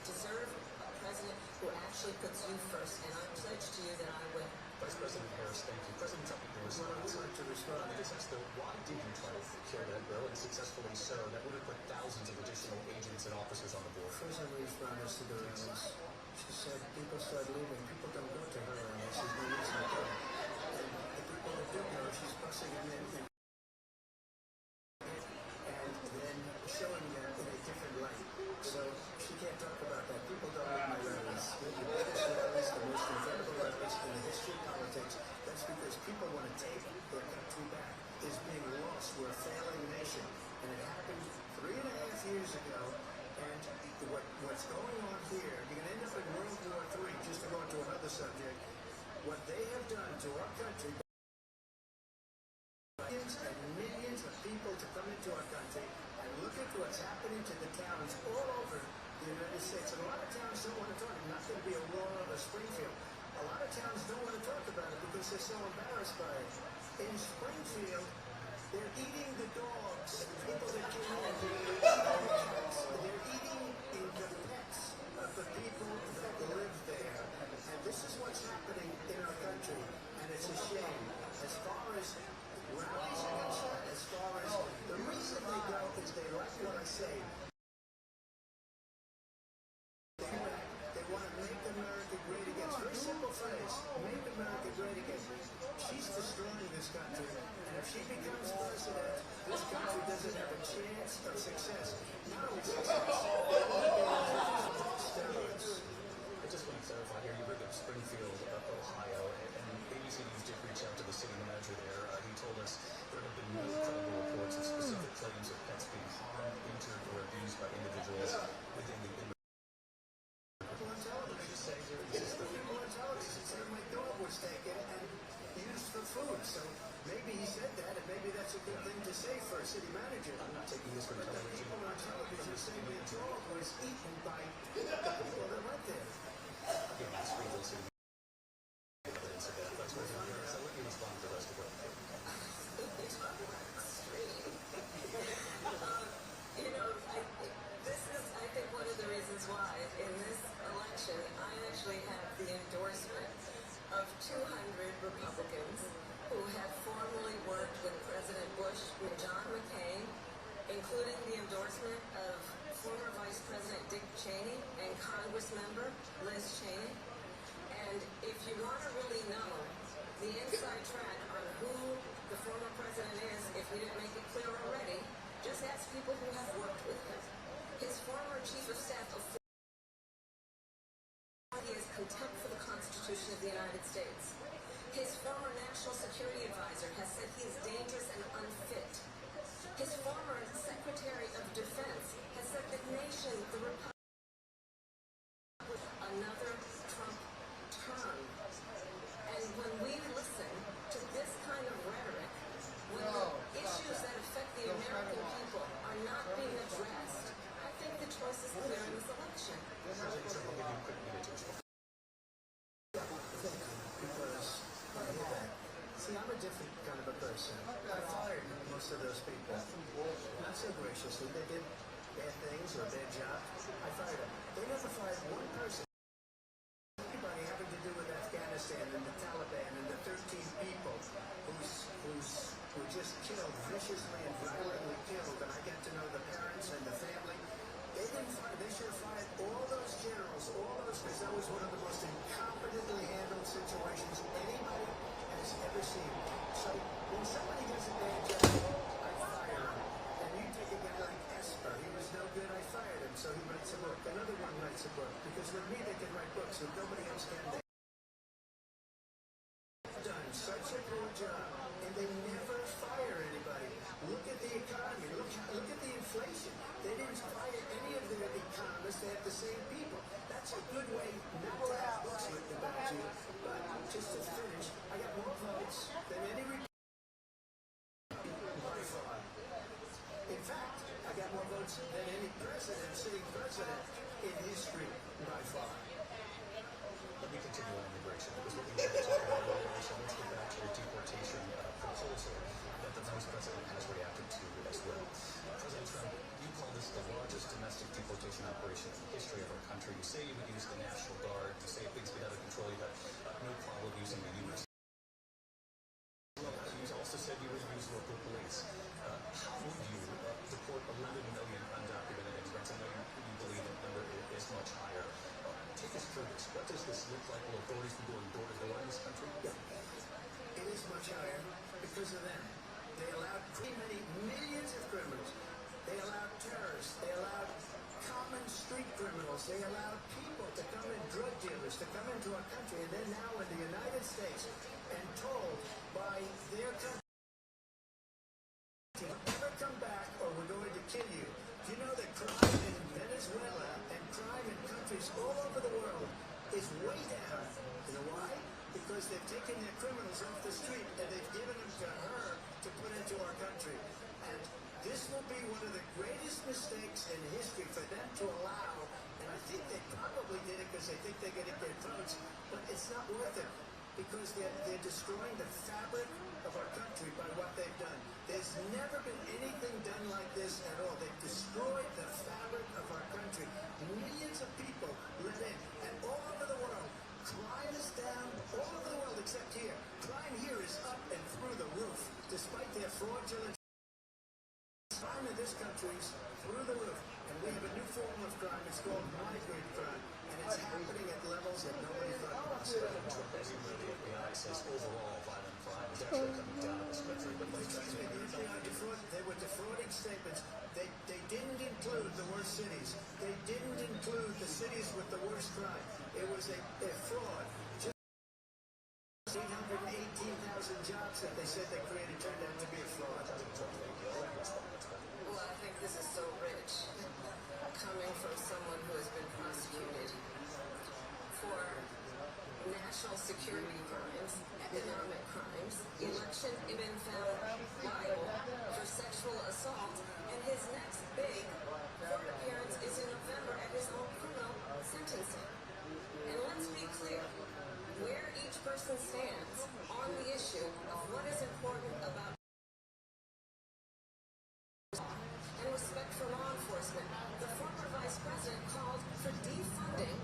deserve a president who actually puts you first. And I pledge to you that I will. Vice President Harris, thank you. President Trump, your response. I'd like to respond. Just ask, though, why did you try to secure that bill, and successfully so? That would have put thousands of additional agents and officers on the board. First, I'm going to respond to the rallies. She said people start leaving. People don't go to her rallies. She's no reason to go. And the people that do go, she's busing them in and then showing them in a different light. So she can't talk about that. People don't like my rallies. The biggest rallies, the most incredible rallies in the history of politics. That's because people want to take their country back. Is being lost. We're a failing nation. And it happened 3.5 years ago. And what's going on here, you're going to end up in World War III, just to go into another subject. What they have done to our country, millions and millions of people to come into our country, and look at what's happening to the towns all over the United States. And a lot of towns don't want to talk. It's not going to be Aurora or Springfield. A lot of towns don't want to talk about it because they're so embarrassed by it. In Springfield, they're eating the dogs, the people that came in, they're eating the pets of the people that live there. And this is what's happening in our country, and it's a shame. As far as rallies are concerned, as far as the reason they go is they like what I say. They want to make America great again. It's a very simple phrase, make America great again. She's destroying this country, and if she becomes president, this country doesn't have a chance of success. Not only success, steroids. I just want to clarify here, you bring up Springfield, Ohio, and ABC News did reach out to the city manager there. He told us there have been no credible reports of specific claims of pets being harmed, injured, or abused by individuals within the good thing to say for a city manager. I'm not taking this from television. The people on television say their dog was eaten by the people that went there. Why in this election I actually have the endorsement of 200 Republicans who have formerly worked with President Bush and John McCain, including the endorsement of former Vice President Dick Cheney and Congressmember Liz Cheney. And if you want to really know the inside track on who the former president is, if we didn't make it clear already, just ask people who have worked with him. His former chief of staff of contempt for the Constitution of the United States. His former national security advisor has said he is dangerous and unfit. His former Secretary of Defense has said the nation, the Republic, another Trump term. And when we listen to this kind of rhetoric, when the issues that affect the American people are not being addressed, I think the choice is clear in this election. See, I'm a different kind of a person. I fired most of those people. Not so graciously. They did bad things or a bad job. I fired them. They never fired one person. Anybody having to do with Afghanistan and the Taliban and the 13 people who were just killed, viciously and violently killed, and I get to know the parents and the family. They didn't fire. They should have fired all those generals, all those, because that was one of the most incompetently handled situations anybody has ever seen. So when somebody does a bad job, I fire him. And you take a guy like Esper. He was no good. I fired him. So he writes a book. Another one writes a book. Because with me, they can write books and nobody else can. They've done such a good job. And they never fire anybody. Look at the economy. Look at the inflation. They didn't fire any of their economists. They have the same people. That's a good way not to have books written about you. But just to finish, I got more votes than any Republican by far. In fact, I got more votes than any president, sitting president in history by far. Let me continue on immigration, because what we want to talk about immigration, let's get back to the deportation proposal that the Vice President has reacted to as well. President Trump, you call this the largest domestic deportation operation in the history of our country. You say you would use the National Guard. You say if things get out of control, you have no problem using the U.S. You also said you would use local police. How would you deport 11 million undocumented immigrants? I know you believe that number is much higher. Take us through this. What does this look like? Will authorities be going door to door in this country? Yeah. It is much higher because of them. They allowed many millions of criminals. They allowed terrorists. They allowed common street criminals. They allowed people to come in, drug dealers, to come into our country, and they're now in the United States and told by their country, never come back or we're going to kill you. Do you know that crime in Venezuela and crime in countries all over the world is way down? You know why? Because they've taken their criminals off the street and they've given them to her to put into our country. And this will be one of the greatest mistakes in history for them to allow. And I think they probably did it because they think they're going to get votes, but it's not worth it because they're destroying the fabric of our country by what they've done. There's never been anything done like this at all. They've destroyed the fabric of our country. Millions of people live in, and all over the world, crime is down all over the world except here. Crime here is up and through the roof, despite their fraudulent. Crime in this country is through the roof, and we have a new form of crime. It's called migrant crime, and it's happening at levels that nobody thought possible. The FBI says overall violent crime is actually coming down in this country. But they were defrauding statements. They didn't include the worst cities. They didn't include the cities with the worst crime. It was a fraud. Just 818,000 jobs that they said they created turned out to be a fraud. Well, I think this is so rich, coming from someone who has been prosecuted for national national security crimes, economic crimes, election had been found liable for sexual assault, and his next big court appearance is in November at his own criminal sentencing. And let's be clear, where each person stands on the issue of what is important about and respect for law enforcement. The former vice president called for defunding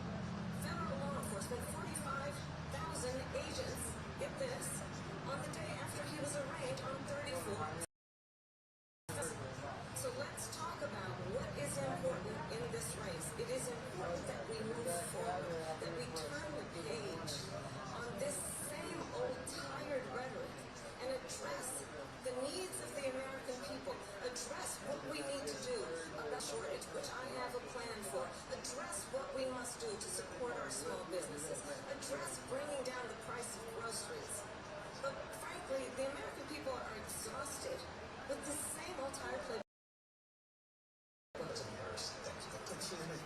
federal law enforcement, 45,000 agents, get this, on the day after he was arraigned on 34. So let's talk about what is important in this race. It is important that we move forward, that we turn the page on this same old tired rhetoric and address the needs of the American people, address what we need to do about shortage, which I have a plan for, address what we must do to support our small businesses, address bringing down the price of groceries. But frankly, the American people are exhausted with the same old tired play. Excuse me.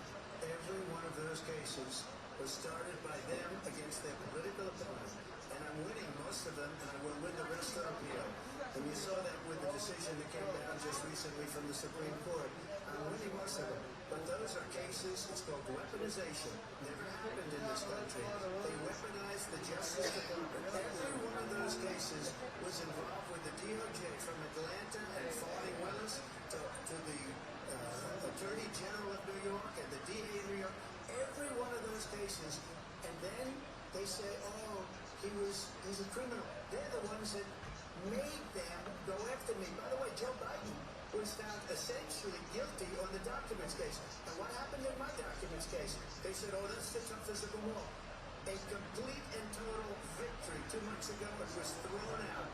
Every one of those cases was started by them against their political opponent. And I'm winning most of them, and I will win the rest of appeal. And you saw that with the decision that came down just recently from the Supreme Court. I'm winning most of them. But those are cases, it's called weaponization. Never happened in this country. They weaponized the Justice Department. Every one of those cases was involved with the DOJ, from Atlanta and Fawning Willis to the Attorney General of New York and the DA in New York. Every one of those cases. And then they say, oh, he's a criminal. They're the ones that made them go after me. By the way, Joe Biden was found essentially guilty on the documents case. And what happened in my documents case? They said, oh, that's just a physical wall. A complete and total victory 2 months ago. It was thrown out.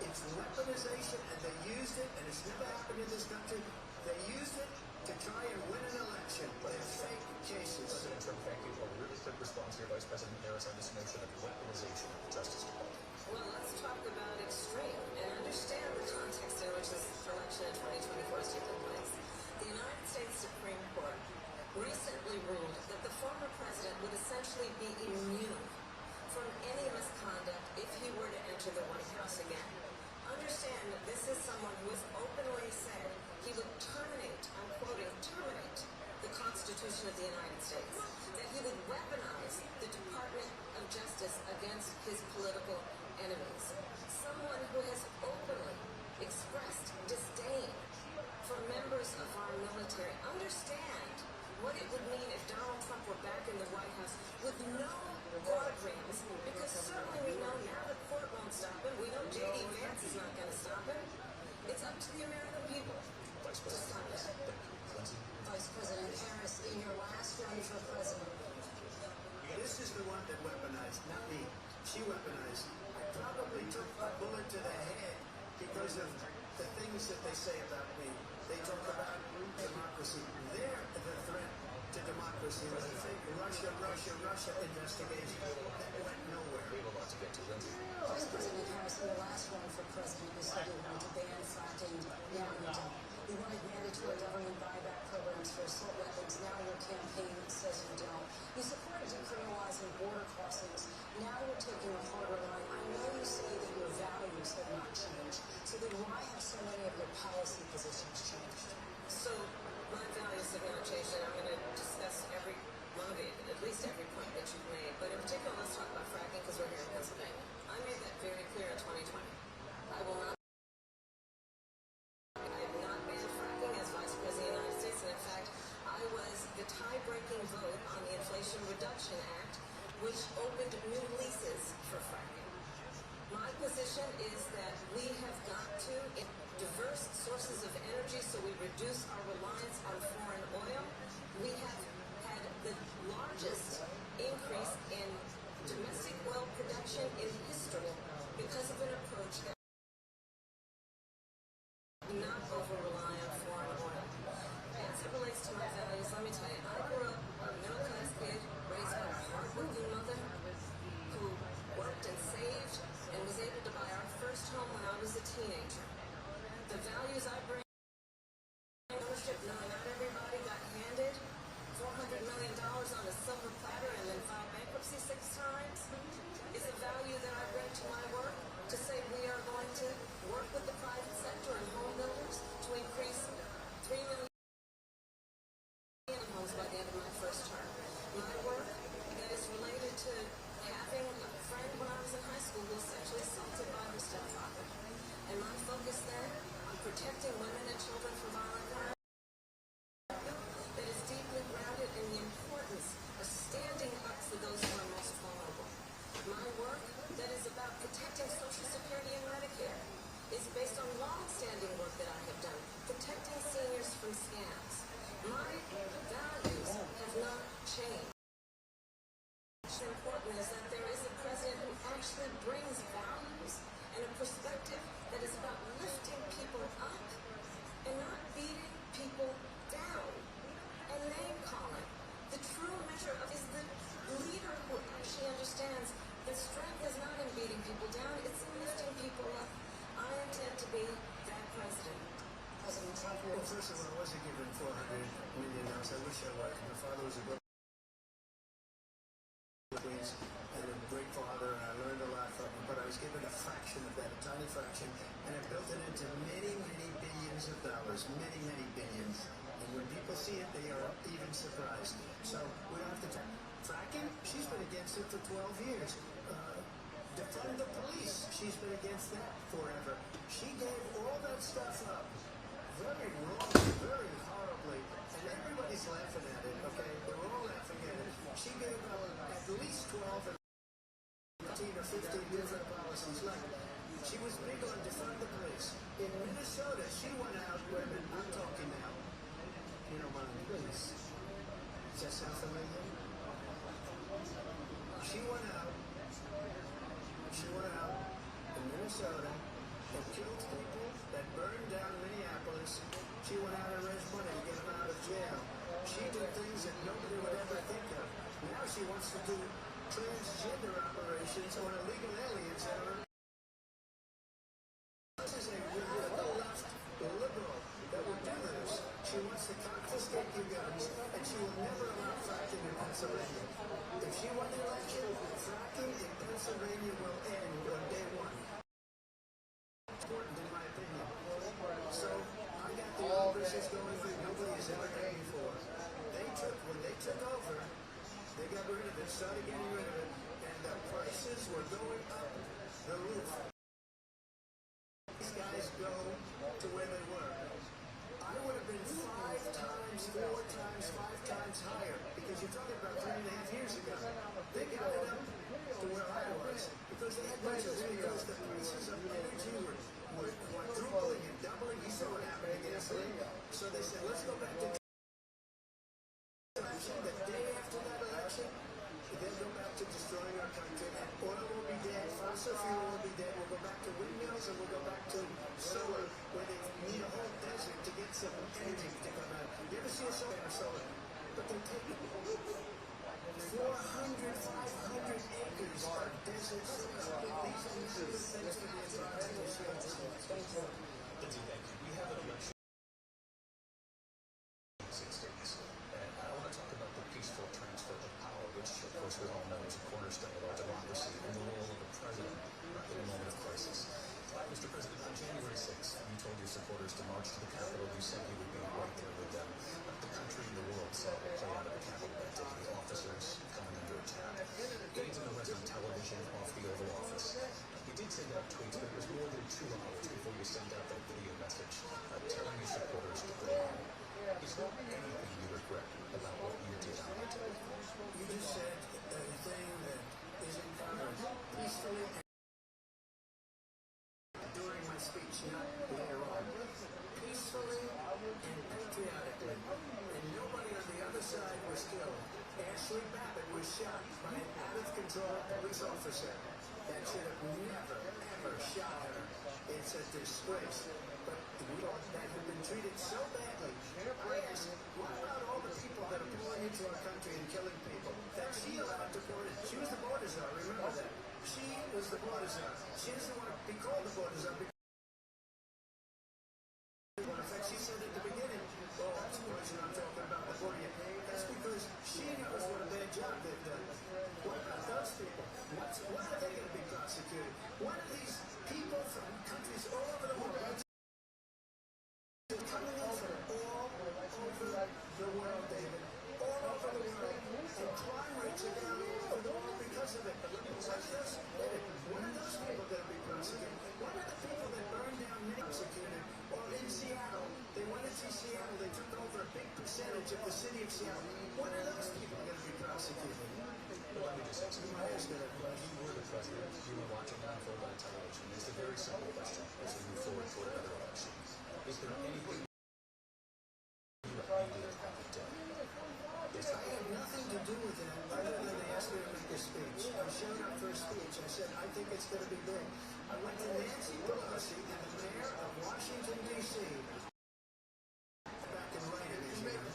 It's weaponization, and they used it, and it's never happened in this country. They used it to try and win an election. They're fake cases. President Trump, thank you. A really quick response here, Vice President Harris, on this notion of weaponization of the Justice Department. Well, let's talk about extreme and understand the context in which this election in 2024 is taking place. The United States Supreme Court recently ruled that the former president would essentially be immune from any misconduct if he were to enter the White House again. Understand that this is someone who has openly said he would terminate, I'm quoting, terminate the Constitution of the United States, that he would weaponize the Department of Justice against his political enemies. Someone who has openly expressed disdain for members of our military. Understand what it would mean if Donald Trump were back in the White House with no guardrails, because certainly we know now the court won't stop him. We know J.D. Vance is not going to stop him. It's up to the American people to stop it. Vice President Harris, in your last run for president. This is the one that weaponized, not me. She weaponized. I probably took a bullet to the head because of the things that they say about me. They talk about democracy. They're the threat to democracy. With the fake Russia investigation that went nowhere. We have a lot to get to, Lindsay. Vice President Harris, in your last run for president, you said you wanted to ban fracking. Now you don't. You wanted mandatory government buyback programs for assault weapons. Now your campaign says you don't. You supported decriminalizing border crossings. Now you're taking a harder line. I know you say that your values have not changed. So then why have so many of your policy positions changed? So my values have not changed, and I'm going to discuss every one of it, at least every point that you've made. But in particular, let's talk about fracking, because we're here in Pennsylvania. I made that very clear in 2020. I will not. I have not banned fracking as Vice President of the United States, and in fact, I was the tie-breaking vote on the Inflation Reduction Act, which opened new leases for fracking. My position is that we have got to diverse sources of energy so we reduce our reliance on foreign oil. We have had the largest increase in domestic oil production in history because of an approach that does not over-rely on foreign oil. As it relates to my values, let me tell you, I grew up a middle-class kid raised by a hard-working mother who worked and saved and was able to buy our first home when I was a teenager. The values I bring, ownership, no, not everybody got handed $400 million on a silver platter and then filed bankruptcy 6 times. some scams. My values have not changed. What's important is that there is a president who actually brings values and a perspective that is about lifting people up and not beating people down and name calling. The true measure of is the leader who actually understands that strength is not in beating people down, it's in lifting people up. I intend to be that president. President Trump, well, first of all, I wasn't given $400 million. I wish I was. My father was a good and a great father, and I learned a lot from him, but I was given a fraction of that, a tiny fraction, and I built it into many, many billions of dollars, many, many billions. And when people see it, they are even surprised. So we don't have to fracking, she's been against it for 12 years. Defund the police, she's been against that forever. She gave all that stuff up very wrongly, very horribly, and everybody's laughing at it, okay? They're all laughing at it. She gave up at least 12 or 15 different policies. Like, she was big on defund the police. In Minnesota, she went out, wait a minute, I'm talking now. You don't mind, please. Does that sound familiar? She went out in Minnesota and killed people that burned down Minneapolis. She went out and raised money to get them out of jail. She did things that nobody would ever think of. Now she wants to do transgender operations on illegal aliens that are... This is a left liberal that would do this. She wants to confiscate your guns, and she will never allow fracking in Pennsylvania. If she won the election, fracking in Pennsylvania will end on day one. Important in my opinion. So I got the old business going that nobody has ever done before. When they took over, they got rid of it, started getting rid of it, and the prices were going up the roof. These guys go to where they were. I would have been 5 times, 4 times, 5 times higher, because you're talking about 3.5 years ago. They got it up to where I was, because they had budgets, because the prices of energy were quadrupling and doubling. You saw what happened to gasoline. So they said, let's go back to the day after that election, they'll go back to destroying our country, and oil will be dead, fossil fuel will be dead, we'll go back to windmills, and we'll go back to solar, where they need a whole desert to get some energy to come out. You ever see a solar? But they're taking 400, 500 acres of desert soil. These are the things for the environmental shield. Lindsay, thank you. We have an election. Peaceful transfer of power, which of course we all know is a cornerstone of our democracy, and the role of the president in a moment of crisis. Mr. President, on January 6th, you told your supporters to march to the Capitol. You said you would be right there with them. The country and the world saw it play out at the Capitol that day, with officers coming under attack, getting to know us on television off the Oval Office. You did send out tweets, but it was more than 2 hours before you sent out that video message telling your supporters to go home. Is there anything you regret about what you did on that day? You just said a thing that is encouraged peacefully during my speech, not later on. Peacefully and patriotically. And nobody on the other side was killed. Ashley Babbitt was shot by an out-of-control police officer that should have never, ever shot her. It's a disgrace. But we all that have been treated so badly. I ask, what about all the people that are pouring into our country and killing people that she allowed to pour in? She was the border czar, remember that. She was the border czar. She doesn't want to be called the border czar. In fact, she said at the beginning, oh, that's the person I'm talking about before you. That's because she knows what a bad job they've done. What about those people? What are they going to be prosecuted? What are these people from countries all over the world? Coming in from all over the world, David. All over the world. And crime rates are down all over the world because of it. But let me tell you this, David, when are those people going to be prosecuted? What are the people that burned down prosecuted? Or in Seattle, they went into Seattle, they took over a big percentage of the city of Seattle. When are those people going to be prosecuted? Well, let me just ask you, you were the president, you were watching it unfold on television. It's a very simple question as we move forward toward another election. Is there anything said, I think it's going to be big. I went to Nancy Pelosi and the mayor of Washington, D.C. back in writing, as you know.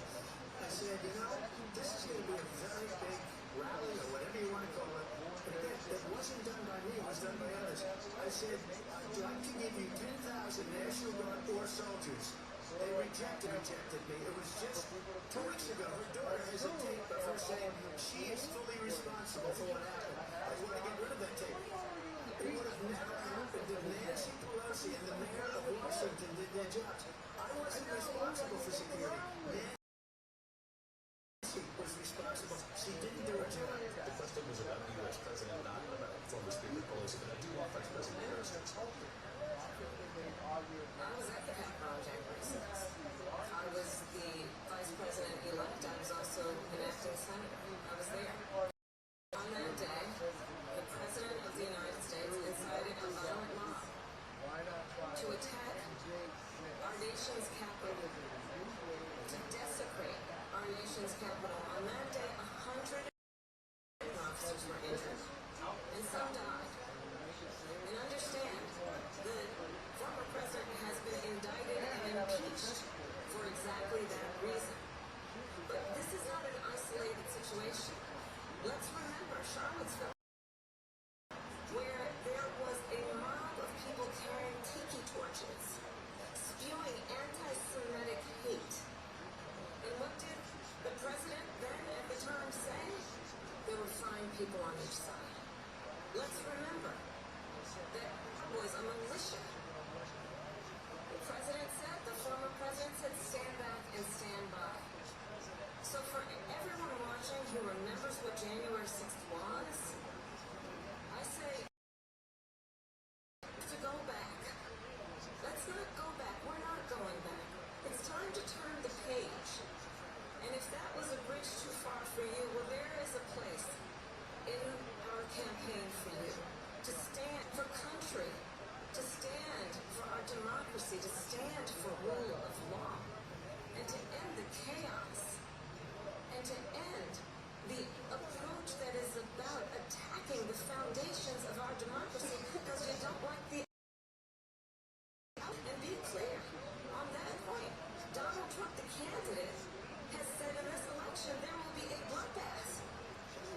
I said, you know, this is going to be a very big rally or whatever you want to call it. But again, it wasn't done by me, it was done by others. I said, I'd like to give you 10,000 National Guard or soldiers. They rejected me. It was just 2 weeks ago. Her daughter has a tape of her saying she is fully responsible for what happened. I want to get rid of that tape. It would have never happened if Nancy Pelosi and the mayor of Washington did their jobs. I wasn't responsible for security. Nancy was responsible. She didn't do her job. The question was about the U.S. president, not about former Speaker Pelosi, but I do want Vice President Harris to respond. I was at the Capitol on January 6th. I was the vice president-elect. I was also an acting senator. I was there. On that day, the president of the United States incited a violent mob to attack our nation's capital, to desecrate our nation's capital. On that day, 100 officers were injured, and some died. And understand, the former president has been indicted and impeached for exactly that reason. But this is not an isolated situation. Let's remember Charlottesville, where there was a mob of people carrying tiki torches, spewing anti-Semitic hate. And what did the president then at the time say? There were fine people on each side. Let's remember that was a militia. The president said, the former president said, stand back and stand by. So for everyone watching who remembers what January 6th was, I say to go back. Let's not go back. We're not going back. It's time to turn the page. And if that was a bridge too far for you, well, there is a place in our campaign for you to stand for country, to stand for our democracy, to stand for rule of law, and to end the chaos, and to end the approach that is about attacking the foundations of our democracy because you don't like the. And be clear, on that point, Donald Trump, the candidate, has said in this election there will be a bloodbath.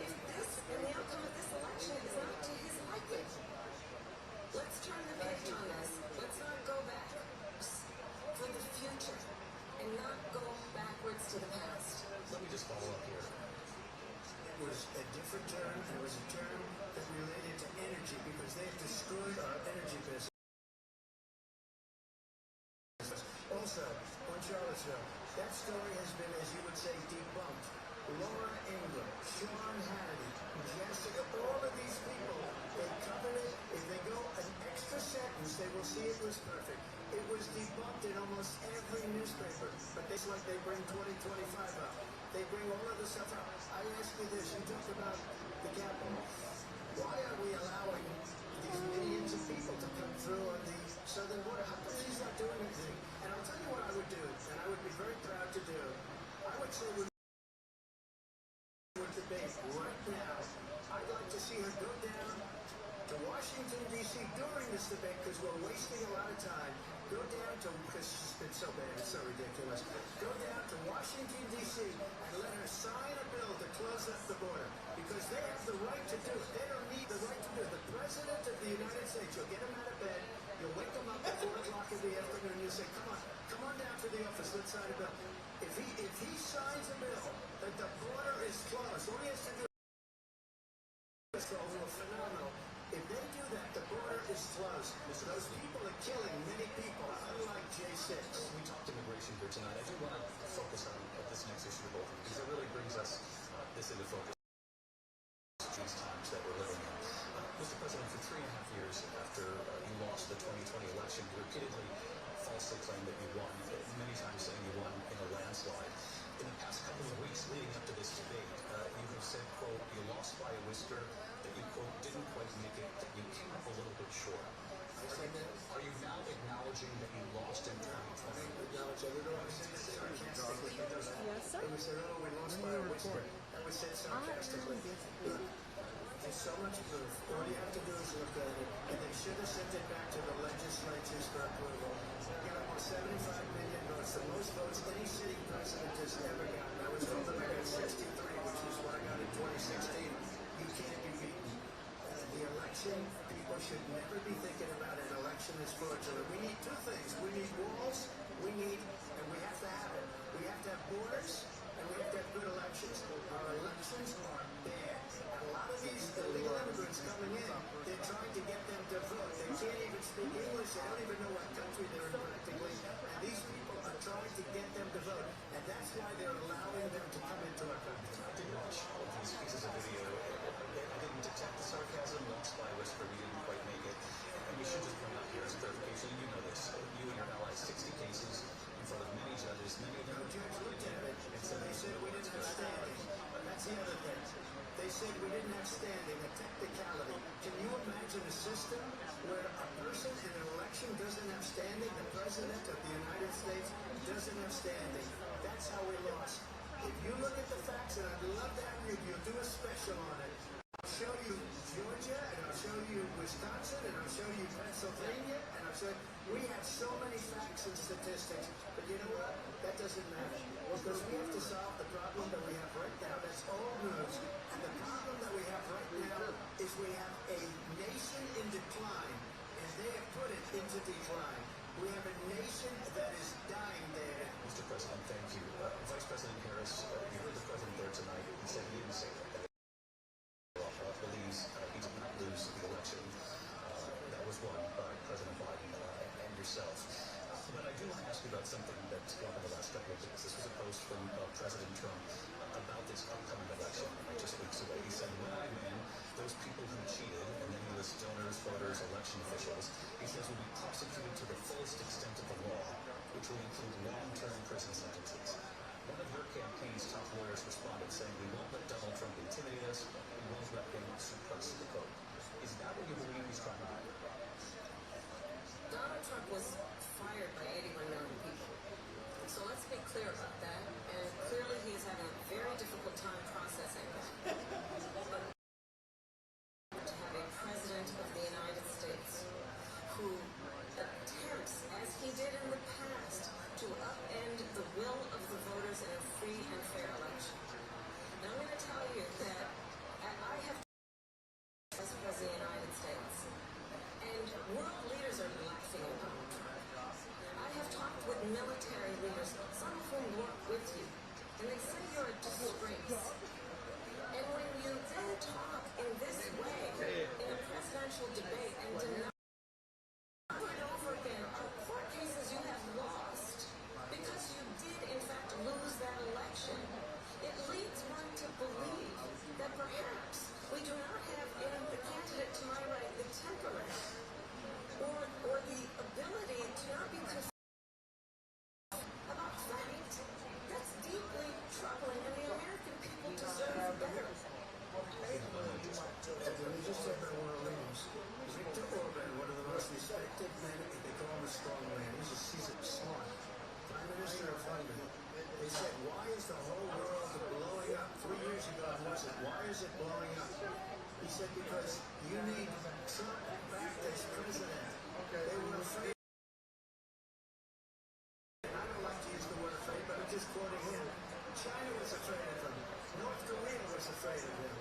If this and the outcome of this election is not to his liking, let's turn the page on this. Let's not go back for the future and not go backwards to the past. Let me just follow up here. It was a different term. It was a term that related to energy because they have destroyed our energy business. Also, on Charlottesville, that story has been, as you would say, debunked. Laura Ingraham, Sean Hannity, Jessica, all of these people, they covered it. If they go an extra sentence, they will see it was perfect. It was debunked in almost every newspaper. But it's like they bring 2025 up. They bring all of this stuff up. I ask you this, you talk about the Capitol. Why are we allowing these millions of people to come through on the southern border? How come she's not doing anything? And I'll tell you what I would do, and I would be very proud to do. I would say we would debate right now. I'd like to see her go down to Washington, D.C. during this debate because we're wasting a lot of time. Go down to, because it's been so bad, it's so ridiculous. Go down to Washington, D.C. and let her sign a bill to close up the border because they have the right to do it. They don't need the right to do it. The President of the United States, you'll get him out of bed, you'll wake him up at 4 o'clock in the afternoon, and you say, come on down to the office, let's sign a bill. If he signs a bill that the border is closed, all he has to do is phenomenal. If they do that, the border is closed. Those people are killing many people, unlike J6. We talked immigration here tonight. I do want to focus on this next issue both because it really brings us this into focus. These times that we're living in. Mr. President, for 3.5 years after you lost the 2020 election, you repeatedly falsely claimed that you won, many times saying you won in a landslide. In the past couple of weeks leading up to this debate, you have said, quote, you lost by a whisker, that you, quote, didn't quite make it, that you came up a little bit short. Are you now acknowledging that you lost in 2020? Acknowledge everyone. I said this sarcastically. Yes, sir. It was said, oh, we lost by a whisker. That was said sarcastically. much proof. All you have to do is look at it. And they should have sent it back to the legislatures for approval. They got almost 75 million votes, the most votes any sitting president has ever gotten. I was told that I got 63, which is what I got in 2016. You can't be beaten. The election, people should never be thinking about an election as fraudulent. We need two things. We need walls, and we have to have it. We have to have borders, and we have to have good elections. Our elections are bad. And a lot of these illegal immigrants coming in, they're trying to get them to vote. They can't even speak English. They don't even know what country they're in practically. And these people are trying to get them to vote. And that's why they're allowing them to come into our country. I did watch all of these pieces of video. I didn't detect the sarcasm, no spy whisper, we didn't quite make it. And we should just point out here as a clarification, you know this, you and your allies, 60 cases in front of many judges, many of them. No judge looked at it, and so they said we didn't have standing. That's the other thing. They said we didn't have standing, a technicality. Can you imagine a system where a person in an election doesn't have standing? The President of the United States doesn't have standing. That's how we lost. If you look at the facts, and I'd love to have you do a special on it, I'll show you Georgia, and I'll show you Wisconsin, and I'll show you Pennsylvania, and I'll show you, we have so many facts and statistics, but you know what? That doesn't matter, because we have to solve the problem that we have right now. That's old news, and the problem that we have right now is we have a nation in decline, and they have put it into decline. We have a nation that is dying there. Mr. President, thank you. Vice President Harris, you heard the President there tonight. He said he didn't say that. Believes he did not lose the election that was won by President Biden and yourself. But I do want to ask you about something that came up in the last couple of days. This was a post from President Trump about this upcoming election just weeks away. He said, when I win, those people who cheated, and then he lists donors, voters, election officials, he says will be prosecuted to the fullest extent of the law, which will include long-term prison sentences. One of your campaign's top lawyers responded saying, we won't let Donald Trump intimidate us, we won't let him suppress the vote. Is that what you believe he's trying to do? Donald Trump was fired by 81 million people. So let's be clear about that. And clearly he is having a very difficult time processing that. To have a president of the United States who attempts, as he did in the past, to upend the will of the voters in a free and fair election. Now I'm going to tell you that I have as President of the United States, and world leaders are laughing at Donald Trump. I have talked with military leaders, some of whom work with you, and they say you're a disgrace. And when you then talk in this way in a presidential debate and deny over and over again are court cases you have lost because you did in fact lose that election, it leads one to believe that perhaps we do not have in the candidate to my right the temperament or the ability to not be confused about fact. That's deeply troubling, and the American people deserve better. Let me just say about world leaders. Victor Orban, one of the most respected men, they call him a strong man. He's smart. Prime Minister of Hungary. They said, why is the whole world blowing up? 3 years ago, was it? Why is it blowing up? He said, because you need Trump back as president. They were afraid. I don't like to use the word afraid, but I'm just quoting him. China was afraid of him. North Korea was afraid of him.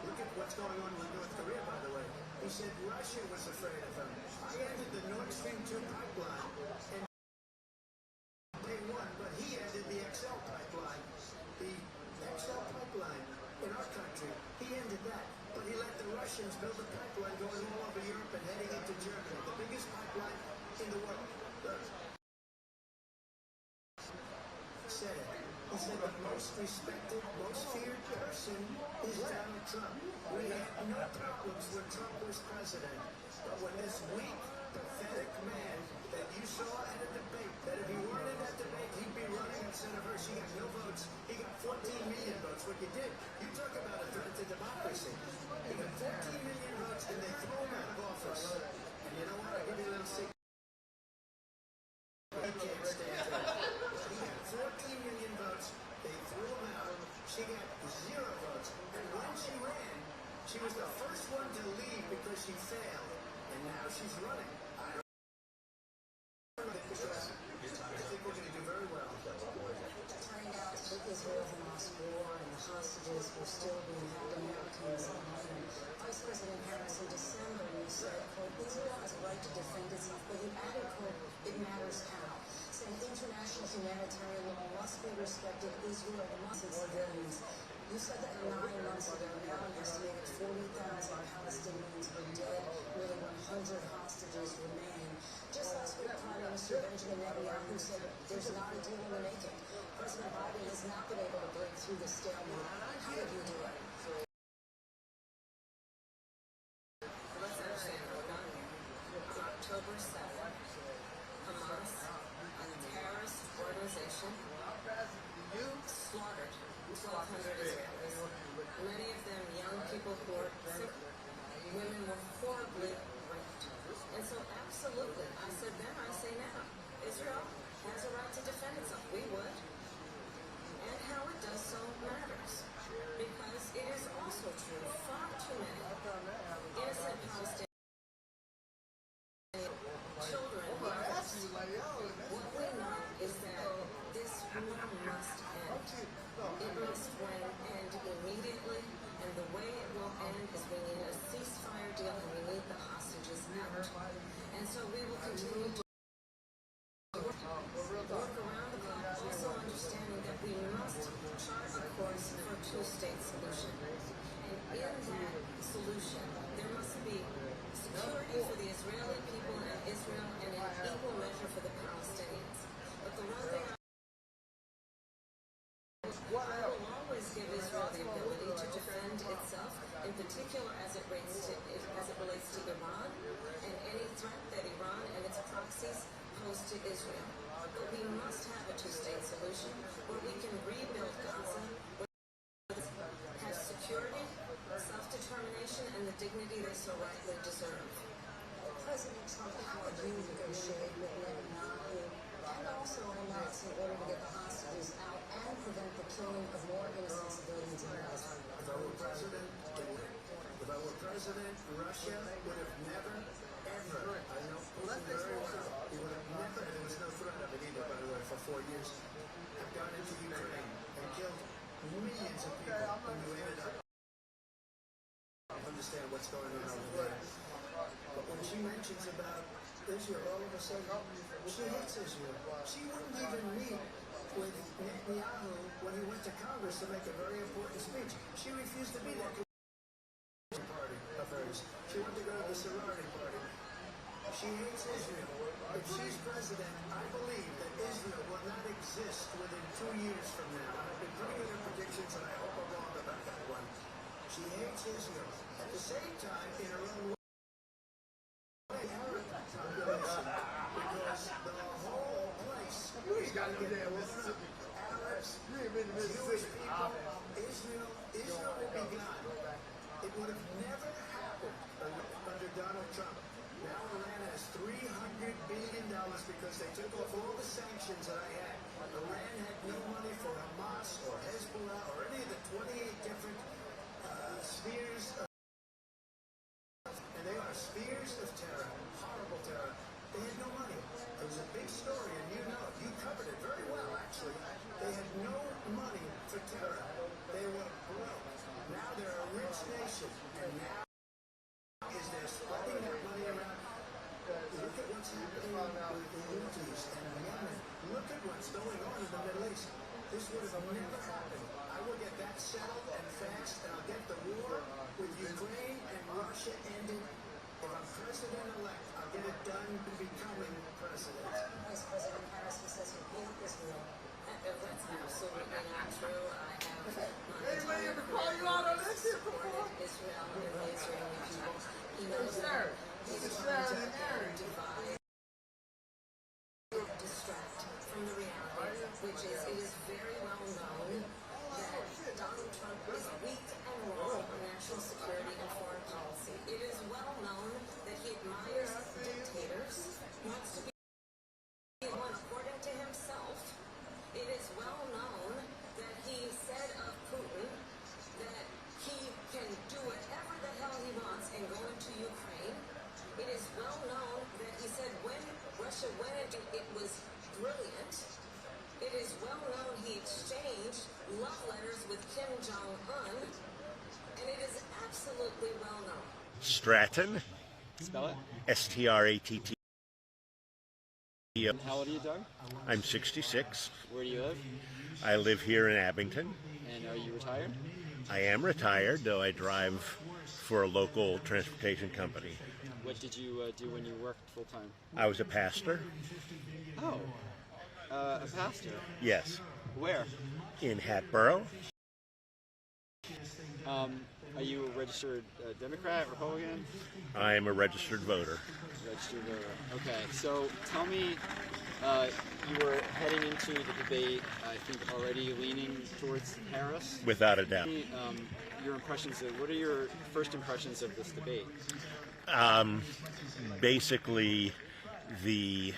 Look at what's going on with North Korea, by the way. He said Russia was afraid of him. I ended the Nord Stream 2 pipeline, and they won, but he ended the XL pipeline. The XL pipeline in our country, he ended that. But he let the Russians build a pipeline going all over Europe and heading into Germany, the biggest pipeline in the world. Look. Said it. He said the most respected, most feared person is Donald Trump. We had no problems when Trump was president. But when this weak, pathetic man that you saw at a debate, that if he weren't in that debate, he'd be running instead of her. She got no votes. He got 14 million votes. What you did, you talk about a threat to democracy. He got 14 million votes, and they threw him out of office. And you know what? I'll give you a little secret. He can't stand it. He got 14 million votes. They threw him out. She got 0 votes. And when she ran, she was the first first one to leave because she failed, and now she's running. I think we're going to do very well. Turning out Israel Hamas war and the hostages were still being held Americans in London. Vice President Harris in December, you said, quote, Israel has a right to defend itself, but you added, quote, it matters how. Saying international humanitarian law must be respected. Israel must its civilians. You said that 9 months ago. Now an estimated 40,000 Palestinians were dead. Nearly 100 hostages remain. Just last week, Prime Minister Benjamin Netanyahu said there's not a deal in the making. President Biden has not been able to break through the stalemate. How did you do it? Let's understand what's going on. On October 7th, Hamas, a terrorist organization, slaughtered 1,200 Israelis. Many of them young people who were sick. Women were horribly raped. And so absolutely, I said then, I say now, Israel has a right to defend itself. We would. And how it does so matters. Because it is also true, far too many innocent Palestinian children are lost. What we know is that this war must end. It must end immediately, and the way it will end is we need a ceasefire deal and we need the hostages out. And so we will continue to work around the clock, also understanding that we must chart a course for a two-state solution. And in that solution, there must be security for the Israeli people and Israel, and an equal measure for the Palestinians. But the one thing I will always give Israel the ability to defend itself, in particular as it relates to Iran and any threat that Iran and its proxies pose to Israel. But we must have a two-state solution where we can rebuild Gaza, where it has security, self-determination, and the dignity they so rightly deserve. President Trump, how would you negotiate with Netanyahu and also Hamas in order to get the hostages out and prevent the killing of more innocent civilians in Gaza? If I were president, it would. If I were president, Russia would have never, ever, I know Putin very well, he would have never, and there was no threat of it either, by the way, for 4 years, have gone into Ukraine and killed millions of people when you ended up. Understand what's going on over there. But when she mentions about Israel, all of a sudden, she hates Israel. She wouldn't even meet with Netanyahu when he went to Congress to make a very important speech. She refused to be there. Party of hers. She wanted to go to the sorority party. She hates Israel. If she's president, I believe that Israel will not exist within 2 years from now. I've been putting in her predictions, and I hope I'm wrong about that one. She hates Israel. At the same time, in her own way, Arab population, because the whole place is going to get blown up. Arabs, Jewish people, Israel will be gone. It would have never happened under Donald Trump. Now Iran has $300 billion because they took off all the sanctions that I had. Iran had no money for Hamas or Hezbollah or any of the 28 different spheres of, and they are spheres of terror, horrible terror. They had no money. It was a big story, and you know it. You covered it very well, actually. They had no money for terror. They were broke. Now they're a rich nation, and now is they're spreading that money around. Look at what's happening with the Houthis and Yemen. Look at what's going on in the Middle East. This would have never happened. I will get that settled and fast, and I'll get the war with Ukraine and Russia ended. If I'm president-elect, I'll get it done becoming president. Vice President Harris says he hate Israel. That's absolutely not true. I have anybody ever call you out on this shit before? Israel and the Israeli people. He knows sir. He's trying to divide, distract from the reality, which is it is very well known that Donald Trump is weak and wrong on national security and foreign policy. It is well known that he admires dictators, wants to be one according to himself. It is well known that he said of Putin that he can do whatever the hell he wants love letters with Kim Jong-un, and it is absolutely well known. Stratton. Spell it. S-T-R-A-T-T. How old are you, Doug? I'm 66. Where do you live? I live here in Abington. And are you retired? I am retired, though I drive for a local transportation company. What did you do when you worked full-time? I was a pastor. Oh, a pastor? Yes. Where? In Hatboro. Are you a registered Democrat, Republican? I am a registered voter. Registered voter. Okay, so tell me, you were heading into the debate, I think already leaning towards Harris? Without a doubt. Your impressions what are your first impressions of this debate? Basically, the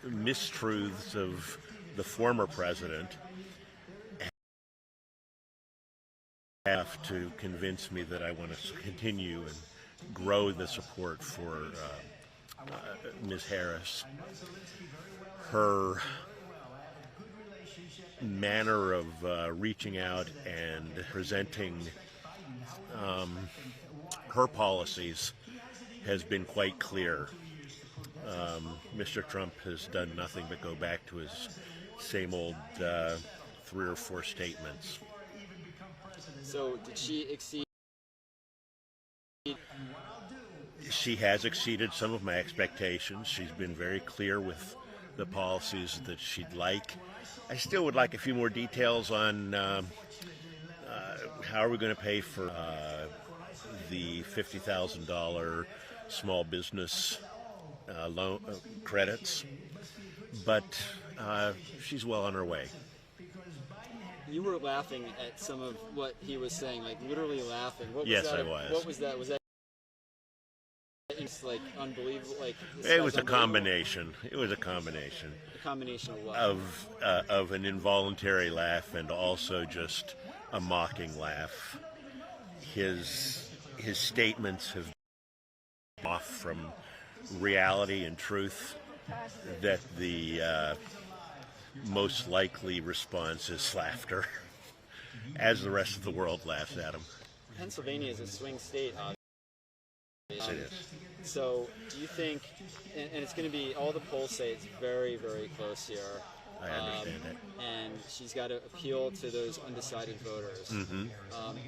mistruths of the former president have to convince me that I want to continue and grow the support for Ms. Harris. Her manner of reaching out and presenting her policies has been quite clear. Mr. Trump has done nothing but go back to his same old 3 or 4 statements. So did she exceed? She has exceeded some of my expectations. She's been very clear with the policies that she'd like. I still would like a few more details on how are we going to pay for the $50,000 small business loan credits, but she's well on her way. You were laughing at some of what he was saying, like literally laughing. What was yes, that? I was. What was that? Was that just like unbelievable? Like it was a combination. It was a combination. A combination of what? Of an involuntary laugh and also just a mocking laugh. His statements have been off from reality and truth. That the most likely response is laughter, as the rest of the world laughs at him. Pennsylvania is a swing state, obviously. Yes, it is. So, do you think, and it's going to be, all the polls say it's very, very close here. I understand it. And she's got to appeal to those undecided voters. Mm-hmm.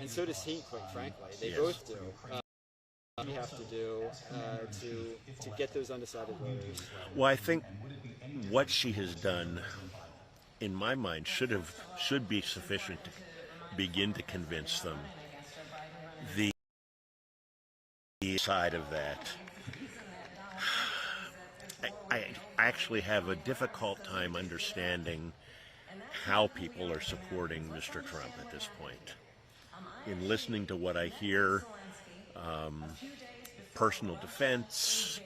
And so does he, quite frankly. They yes. both do. What do you have to do to get those undecided voters? Well, I think what she has done, in my mind, should be sufficient to begin to convince them. The side of that, I actually have a difficult time understanding how people are supporting Mr. Trump at this point. In listening to what I hear, personal defense,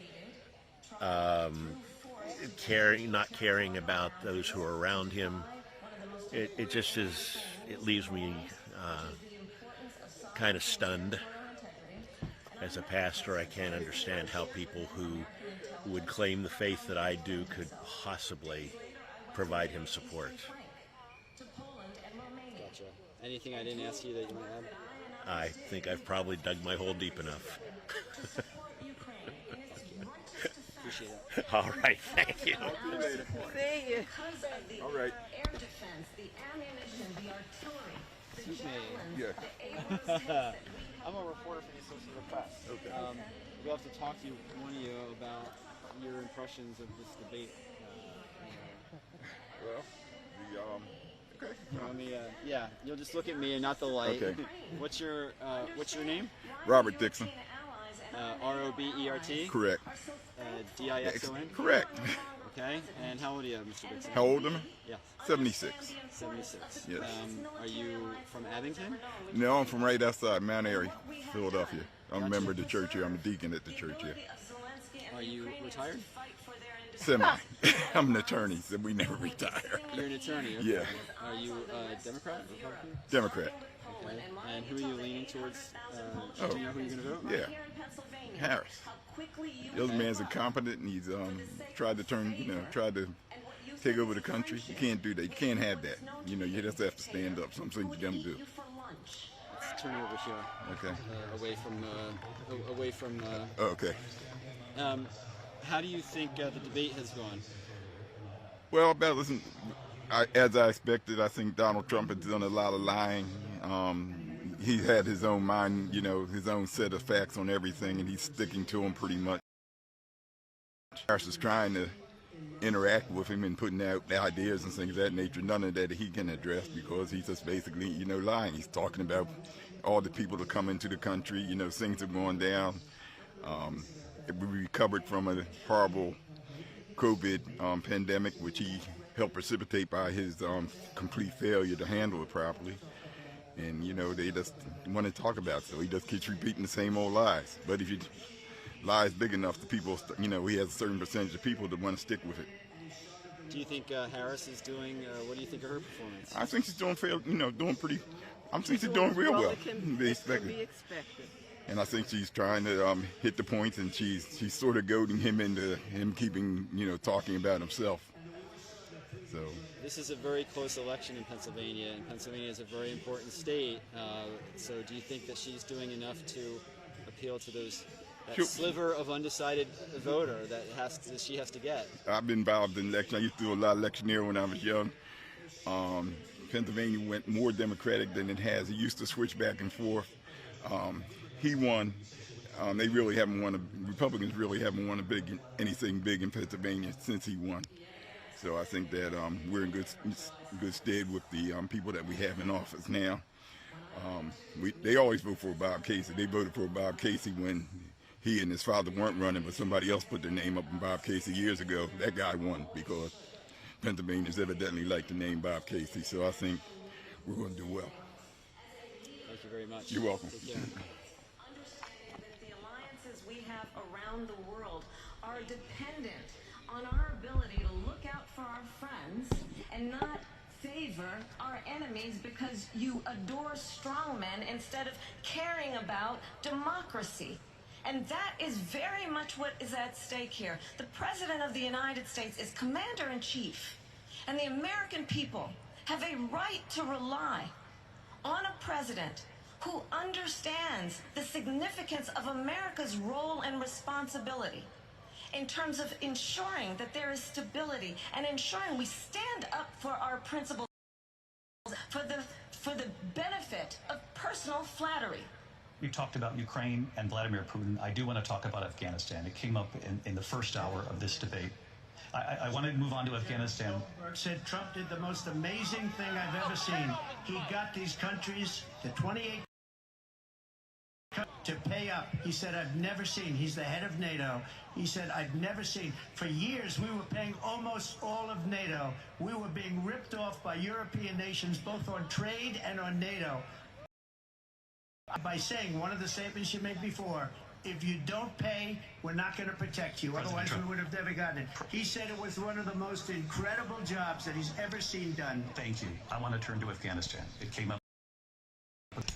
not caring about those who are around him, it just is, it leaves me kind of stunned. As a pastor, I can't understand how people who would claim the faith that I do could possibly provide him support. Gotcha. Anything I didn't ask you that you want to add? I think I've probably dug my hole deep enough. Appreciate it. All right, thank you. See you. All right. Air defense, the ammunition, the artillery, the Excuse me. javelins, Yeah. I'm a reporter for the Associated Press. Okay. We'll have to talk to one of you about your impressions of this debate. Well, okay. Let me, yeah, you'll just look at me and not the light. Okay. What's your name? Robert Dixon. R-O-B-E-R-T? Correct. D-I-X-O-N? Correct. Okay, and how old are you, Mr. Dixon? How old am I? Yeah. 76. 76. Yes. Are you from Abington? No, I'm from right outside Mount Airy, Philadelphia. I'm a member of the church here. I'm a deacon at the church here. Are you retired? Semi. I'm an attorney, so we never retire. You're an attorney? Okay. Yeah. Are you a Democrat, Republican? Democrat. Okay. And who are you leaning towards? Do you know who you're going to vote? Yeah. Harris. The other man's incompetent, and he's tried to take over the country. You can't do that. You can't have that. You know, you just have to stand up. Some things you don't do. Let's turn it over here. Okay. Away from. Okay. How do you think the debate has gone? Well, listen, as I expected, I think Donald Trump has done a lot of lying. He had his own mind, you know, his own set of facts on everything, and he's sticking to them pretty much. Harris is trying to interact with him and putting out ideas and things of that nature. None of that he can address because he's just basically, you know, lying. He's talking about all the people that come into the country, you know, things are going down. We recovered from a horrible COVID pandemic, which he helped precipitate by his complete failure to handle it properly. And, you know, they just want to talk about it, so he just keeps repeating the same old lies. But if you lie is big enough, the people, you know, he has a certain percentage of people that want to stick with it. Do you think Harris is doing, what do you think of her performance? I think she's doing fair, you know, I think she's doing real well. Be expected. And I think she's trying to hit the points, and she's sort of goading him into him keeping, you know, talking about himself. So this is a very close election in Pennsylvania, and Pennsylvania is a very important state. So do you think that she's doing enough to appeal to that sliver of undecided voter that she has to get? I've been involved in election. I used to do a lot of electioneering when I was young. Pennsylvania went more Democratic than it has. It used to switch back and forth. He won. They really haven't won. Republicans really haven't won anything big in Pennsylvania since he won. So I think that we're in good stead with the people that we have in office now. They always vote for Bob Casey. They voted for Bob Casey when he and his father weren't running, but somebody else put their name up in Bob Casey years ago. That guy won because Pennsylvanians evidently like the name Bob Casey. So I think we're going to do well. Thank you very much. You're welcome. The alliances we have around the world are dependent on our ability to look out for our friends and not favor our enemies because you adore strongmen instead of caring about democracy. And that is very much what is at stake here. The President of the United States is Commander-in-Chief, and the American people have a right to rely on a president who understands the significance of America's role and responsibility in terms of ensuring that there is stability and ensuring we stand up for our principles for the benefit of personal flattery. You talked about Ukraine and Vladimir Putin. I do want to talk about Afghanistan. It came up in the first hour of this debate. I want to move on to Afghanistan. Said Trump did the most amazing thing I've ever seen. He got these countries, the 28 to pay up. He said, I've never seen, he's the head of NATO. He said, I've never seen. For years, we were paying almost all of NATO. We were being ripped off by European nations, both on trade and on NATO. By saying one of the statements you made before, if you don't pay, we're not going to protect you. Otherwise, we would have never gotten it. He said it was one of the most incredible jobs that he's ever seen done. Thank you. I want to turn to Afghanistan. It came up,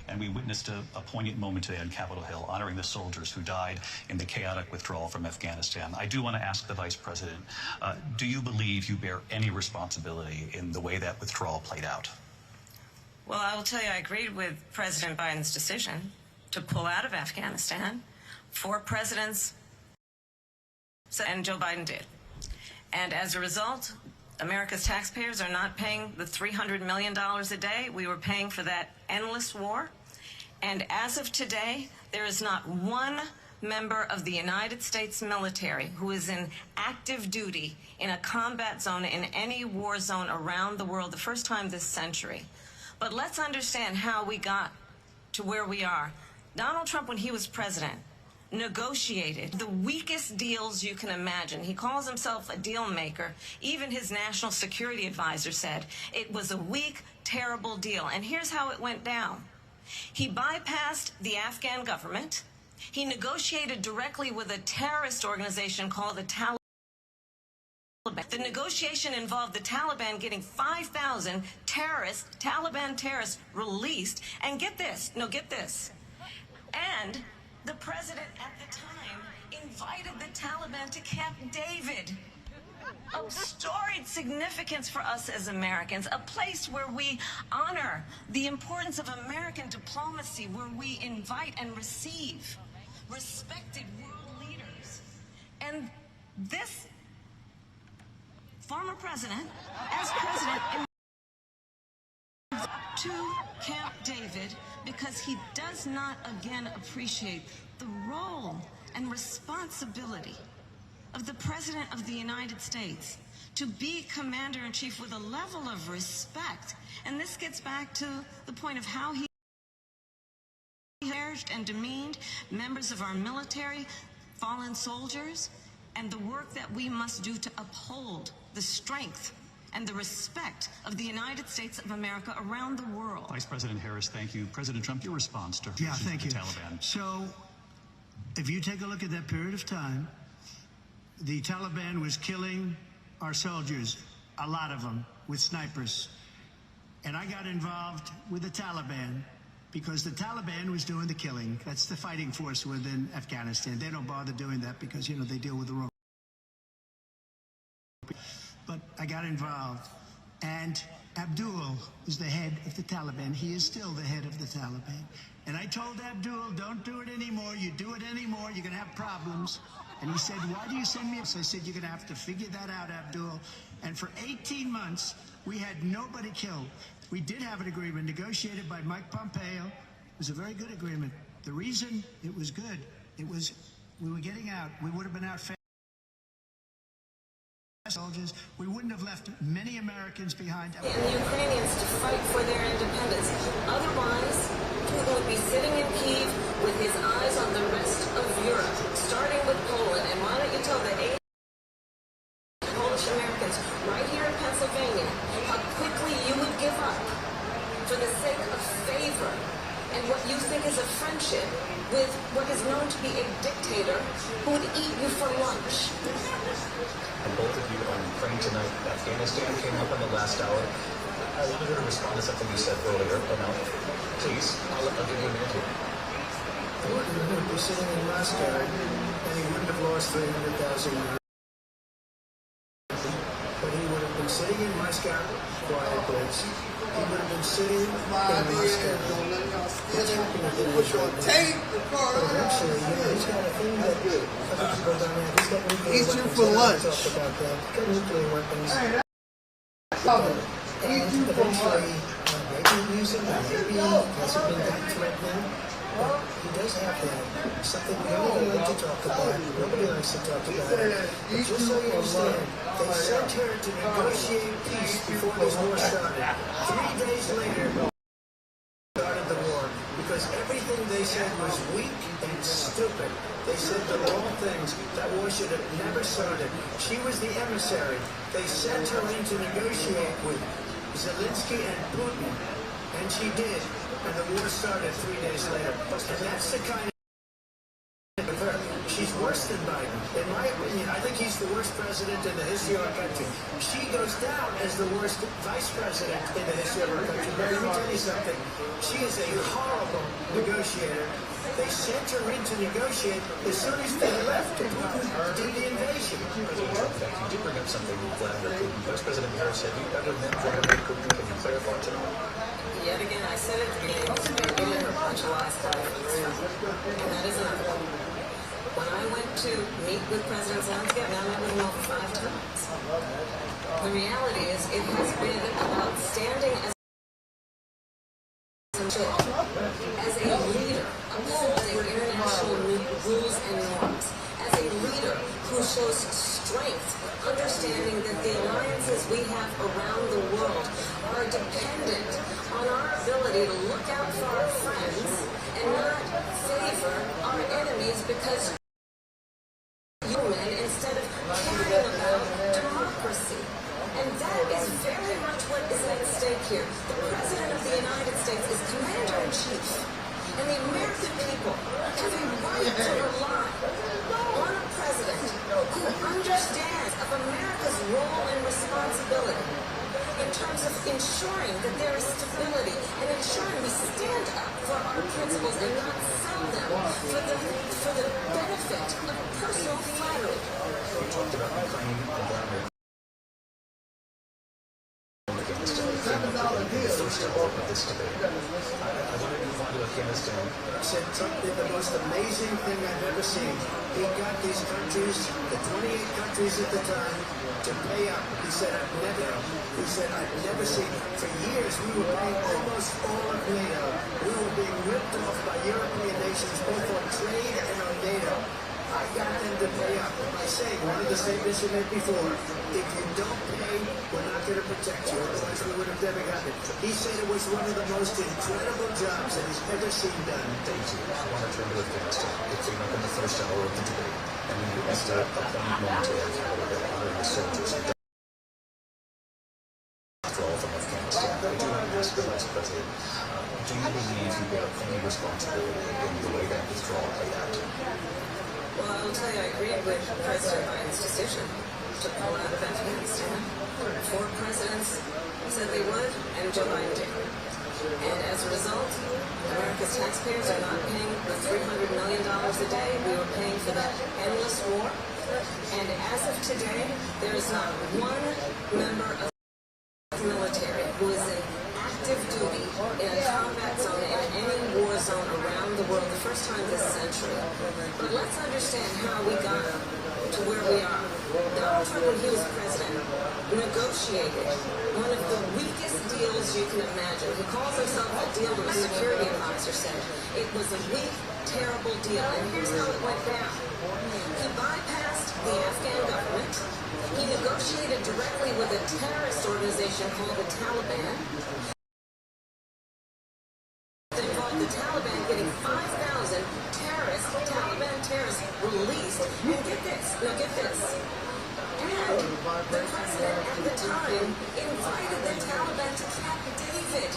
and we witnessed a poignant moment today on Capitol Hill, honoring the soldiers who died in the chaotic withdrawal from Afghanistan. I do want to ask the Vice President, do you believe you bear any responsibility in the way that withdrawal played out? Well, I will tell you, I agreed with President Biden's decision to pull out of Afghanistan. 4 presidents, and Joe Biden did. And as a result, America's taxpayers are not paying the $300 million a day we were paying for that endless war. And as of today, there is not one member of the United States military who is in active duty in a combat zone in any war zone around the world, the first time this century. But let's understand how we got to where we are. Donald Trump, when he was president, negotiated the weakest deals you can imagine. He calls himself a deal maker. Even his national security advisor said it was a weak, terrible deal. And here's how it went down. He bypassed the Afghan government. He negotiated directly with a terrorist organization called the Taliban. The negotiation involved the Taliban getting 5,000 Taliban terrorists released. And get this, and the president at the time invited the Taliban to Camp David. of storied significance for us as Americans, a place where we honor the importance of American diplomacy, where we invite and receive respected world leaders. And this former president, as president, to Camp David because he does not again appreciate the role and responsibility of the President of the United States to be commander-in-chief with a level of respect. And this gets back to the point of how he encouraged and demeaned members of our military, fallen soldiers, and the work that we must do to uphold the strength and the respect of the United States of America around the world. Vice President Harris, thank you. President Trump, your response to the Taliban. So, if you take a look at that period of time, the Taliban was killing our soldiers, a lot of them, with snipers. And I got involved with the Taliban because the Taliban was doing the killing. That's the fighting force within Afghanistan. They don't bother doing that because, you know, they deal with the wrong. But I got involved. And Abdul was the head of the Taliban. He is still the head of the Taliban. And I told Abdul, don't do it anymore. You do it anymore, you're going to have problems. And he said, why do you send me? So I said, you're going to have to figure that out, Abdul. And for 18 months, we had nobody killed. We did have an agreement negotiated by Mike Pompeo. It was a very good agreement. The reason it was good, it was we were getting out. We would have been out fast. Soldiers, we wouldn't have left many Americans behind. And the Ukrainians to fight for their independence. Otherwise, Putin would be sitting in Kyiv with his eyes on the rest of Europe, starting with Poland. And why don't you tell the 8 Polish Americans right here in Pennsylvania how quickly you would give up for the sake of favor and what you think is a friendship with what is known to be a dictator who would eat you for lunch. And both of you on Ukraine tonight. Afghanistan came up in the last hour. I wanted her to respond to something you said earlier. But now, please, I'll give you a minute here. Putin would be sitting in Moscow, and he wouldn't have lost 300,000 euros. But he would have been sitting in Moscow, quiet place. He would have been sitting in Moscow. What's happening to him? But eventually, you know, he's got a thing that other people don't have. He's got nuclear weapons. Eat you for lunch. Talk about that. He's got nuclear weapons. And eventually, maybe he used them, maybe he hasn't been that threatening. But he does have that. Something we don't like to talk about. Nobody likes to talk about it. But just so you understand, they sent her to negotiate peace before this war started. 3 days later, started the war because everything they said was weak and stupid. They said the wrong things. That war should have never started. She was the emissary. They sent her in to negotiate with Zelensky and Putin, and she did. And the war started 3 days later. And that's the kind of her. She's worse than Biden. In my opinion, I think he's the worst president in the history of our country. She goes down as the worst vice president in the history of our country. But let me tell you something. She is a horrible negotiator. They sent her in to negotiate as soon as they left to do the invasion. President Trump, you did bring up something with Vladimir Putin. Vice President Harris, have you ever met Vladimir Putin? Can you clarify tonight? Yet again, I said at the beginning, we did a bunch of last time, and that is another one. When I went to meet with President Zelensky, I met with him over 5 times. The reality is, it has been about standing as a leader, upholding international rules and norms, as a leader who shows strength, understanding that the alliances we have around the world are dependent on our ability to look out for our friends and not favor our enemies because human instead of caring about democracy. And that is very much what is at stake here. The President of the United States is Commander-in-Chief, and the American people have a right to rely on a president who understands of America's role and responsibility in terms of ensuring that there is stability and ensuring we stand up for our principles and not sell them for the benefit of personal flattery. We talked about Ukraine and Vladimir first hour of this debate. I want to move on to Afghanistan. Said Trump did the most amazing thing I've ever seen. He got these countries, the 28 countries at the time, to pay up. He said, I've never seen. For years, we were paying almost all of NATO. We were being ripped off by European nations, both on trade and on NATO. I got them to pay up. I say, one of the statements you made before, if you don't pay, we're not going to protect you. Otherwise, we would have never gotten it. He said it was one of the most incredible jobs that he's ever seen done. Thank you. I want to turn to Afghanistan. It came up in the first hour of the debate, and we witnessed a poignant momentary caliber honoring the soldiers who withdraw from Afghanistan. I do want to ask the Vice President, do you believe you bear any responsibility in the way that withdrawal played out? Well, I will tell you, I agree with President Biden's decision to pull out of Afghanistan. 4 presidents said they would, and Joe Biden did. And as a result, America's taxpayers are not paying the $300 million a day we were paying for that endless war. And as of today, there is not one member of the military who is in active duty in a combat zone in any war zone around the world, the first time this century. But let's understand how we got to where we are. Donald Trump, when he was president, negotiated one of the weakest deals you can imagine. He calls himself a deal, but a security advisor said it was a weak, terrible deal. And here's how it went down. He bypassed the Afghan government. He negotiated directly with a terrorist organization called the Taliban. That involved the Taliban getting 5,000 Taliban terrorists released. And get this, And the president at the time invited the Taliban to Camp David,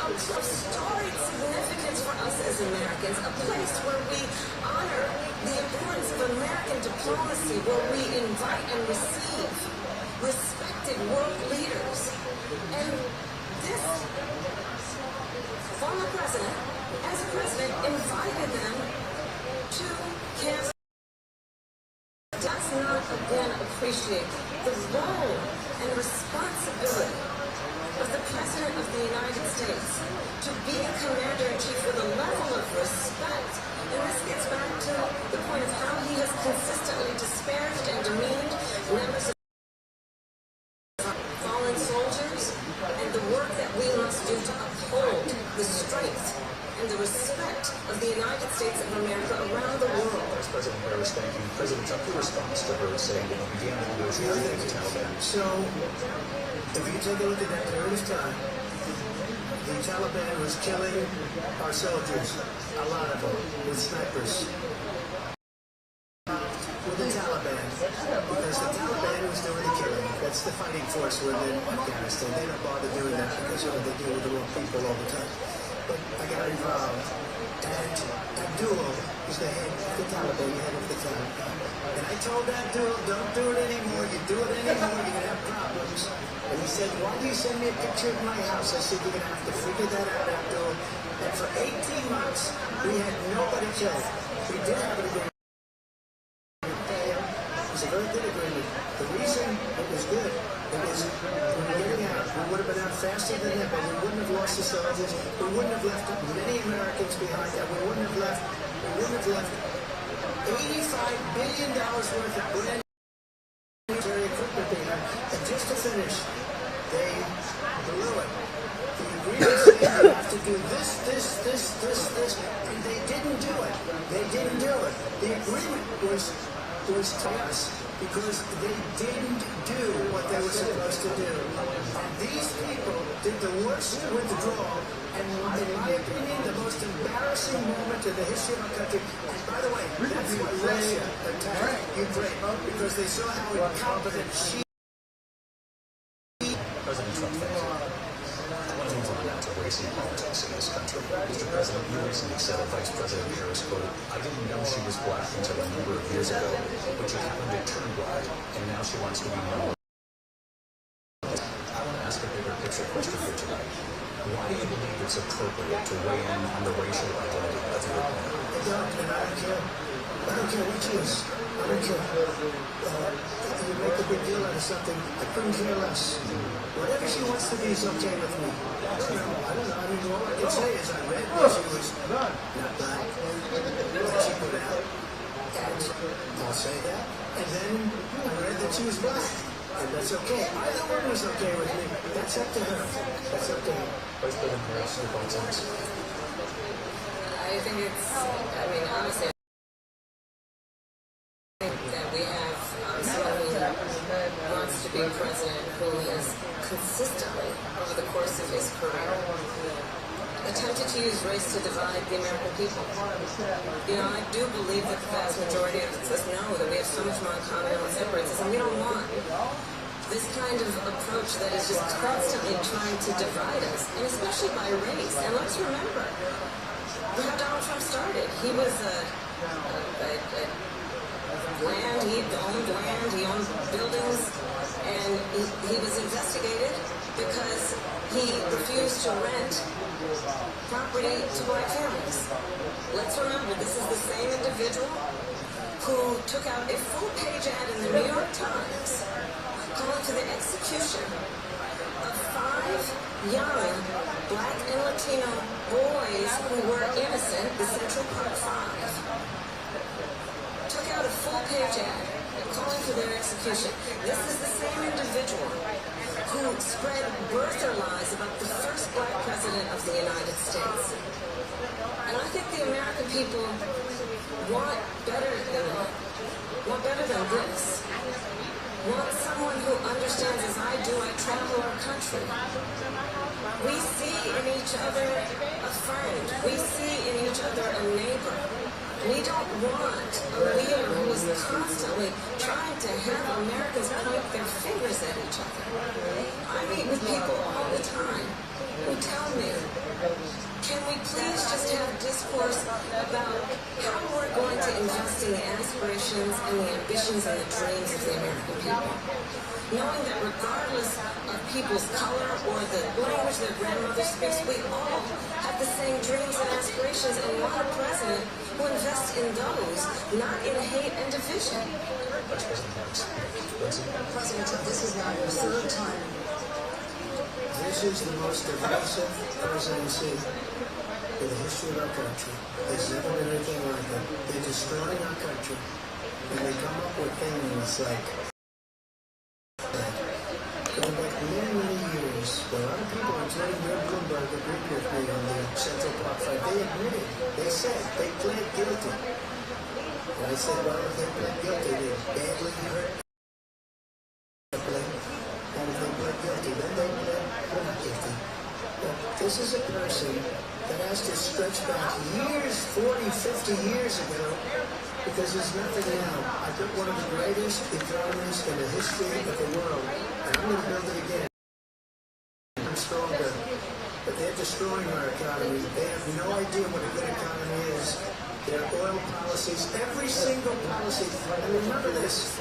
of storied significance for us as Americans, a place where we honor the importance of American diplomacy, where we invite and receive respected world leaders. And this former president, as a president, invited them to Camp. Does not again appreciate the role and responsibility of the President of the United States to be a commander-in-chief with a level of respect. And this gets back to the point of how he has consistently disparaged and demeaned members of fallen soldiers and the work that we must do to uphold the strength and the respect of the United States of America around the world. Vice President Harris, thank you. President Trump, your response to her saying that we began the negotiations with the Taliban. So, if you take a look at that period of time, the Taliban was killing our soldiers, a lot of them, with snipers. With the Taliban, because the Taliban was doing the killing. That's the fighting force within Afghanistan. They don't bother doing that because they deal with the wrong people all the time. But I got involved, and Abdul was the head of the Taliban, the head of the Taliban. And I told Abdul, don't do it anymore. You do it anymore, you're going to have problems. And he said, why do you send me a picture of my house? I said, you're going to have to figure that out, Abdul. And for 18 months, we had nobody killed. We did have an agreement. It was a very good agreement. The reason it was good, it was when we were getting out, we would have been out faster than them, but we wouldn't have lost the soldiers. We wouldn't have left many Americans behind that. We wouldn't have left $85 billion worth of brand new military equipment behind. And just to finish, they blew it. The agreement said you have to do this, and they didn't do it. They didn't do it. The agreement was to us because they didn't do what they were supposed to do. And these people did the worst withdrawal, and in my opinion, the most embarrassing moment in the history of our country. And by the way, that's why Russia attacked Ukraine, because they saw how incompetent she. President Trump, thank you. I want to move on now to race and politics in this country. Mr. President, you recently said of Vice President Harris, quote, I didn't know she was black until a number of years ago, but she happened to turn black, and now she wants to be known. I want to ask a bigger picture question here tonight. Why do you believe it's appropriate to weigh in on the racial identity of your opponent? I don't care what she is. I don't care. You make a big deal out of something, I couldn't care less. Whatever she wants to be is okay with me. I don't know. I mean, all I can say is I read that she was not black. That she put out. And I'll say that. And then I read that she was black. And that's okay. Either one was okay with me. That's up to her. That's up to her. I think it's, I mean, honestly, I think that we have someone who wants to be president who has consistently, over the course of his career, attempted to use race to divide the American people. You know, I do believe that the vast majority of us know that we have so much more in common than what separates us, and we don't want this kind of approach that is just constantly trying to divide us, and especially by race. And let's remember how Donald Trump started. He was land, he owned buildings, and he was investigated because he refused to rent property to black families. Let's remember, this is the same individual who took out a full-page ad in the New York Times calling for the execution of 5 young black and Latino boys who were innocent, the Central Park 5. Took out a full-page ad calling for their execution. This is the same individual who spread birther lies about the first black president of the United States. And I think the American people want better than that. Want better than this. Want someone who understands, as I do, I travel our country. We see in each other a friend. We see in each other a neighbor. We don't want a leader who is constantly trying to have Americans point their fingers at each other. I meet with people all the time who tell me, can we please just have discourse about how we're going to invest in the aspirations and the ambitions and the dreams of the American people? Knowing that regardless of people's color or the language their grandmother speaks, we all have the same dreams and aspirations and want a president who invests in those, not in hate and division. President Trump, this is now your 3rd time. This is the most divisive presidency in the history of our country. There's never been anything like it. They're destroying our country, and they come up with things like, going back many, many years, a lot of people, including Mayor Bloomberg, agreed with me on the Central Park 5. They admitted, they said, they pled guilty. And I said, well, if they pled guilty, they badly hurt. And if they pled guilty, then they pled not guilty. But this is a person that has to stretch back years, 40, 50 years ago, because there's nothing now. I built one of the greatest economies in the history of the world, and I'm going to build it again. I'm stronger. But they're destroying our economy. They have no idea what a good economy is. Their oil policies, every single policy. And remember this,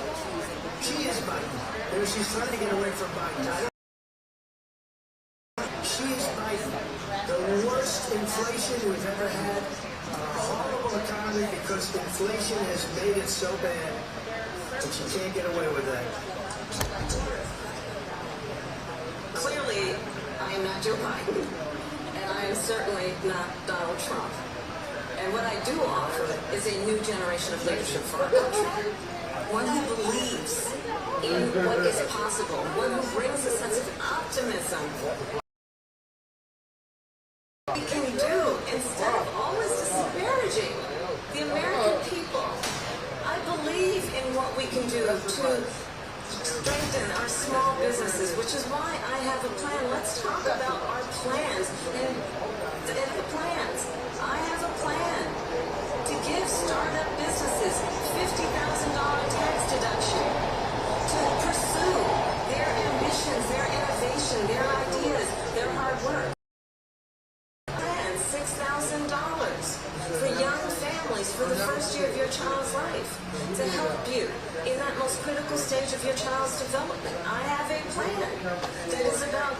she is Biden. She's trying to get away from Biden. She is Biden. The worst inflation we've ever had. A horrible economy because inflation has made it so bad that she can't get away with that. Clearly, I am not Joe Biden, and I am certainly not Donald Trump. And what I do offer is a new generation of leadership for our country. One who believes in what is possible. One who brings a sense of optimism. We can do instead of always disparaging the American people. I believe in what we can do to strengthen our small businesses, which is why I have a plan. Let's talk about our plans and the plans. I have a plan to give startup businesses $50,000 tax deduction to pursue their ambitions, their innovation, their ideas, their hard work. Plan $6,000 for young families for the first year of your child's life to help you in that most critical stage of your child's development. I have a plan that is about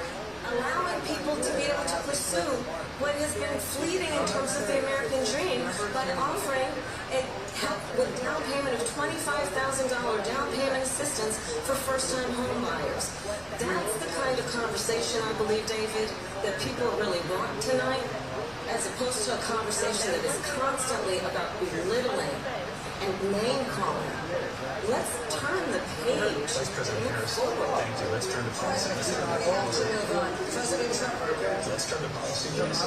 allowing people to be able to pursue what has been fleeting in terms of the American dream by offering a help with down payment of $25,000 down payment assistance for first-time home buyers. That's the kind of conversation, I believe, David, that people really want tonight, as opposed to a conversation that is constantly about belittling and name-calling. Let's turn the page. Vice President Harris, thank you. Let's turn to policy. Let's turn to policy. Let's turn to policy, please.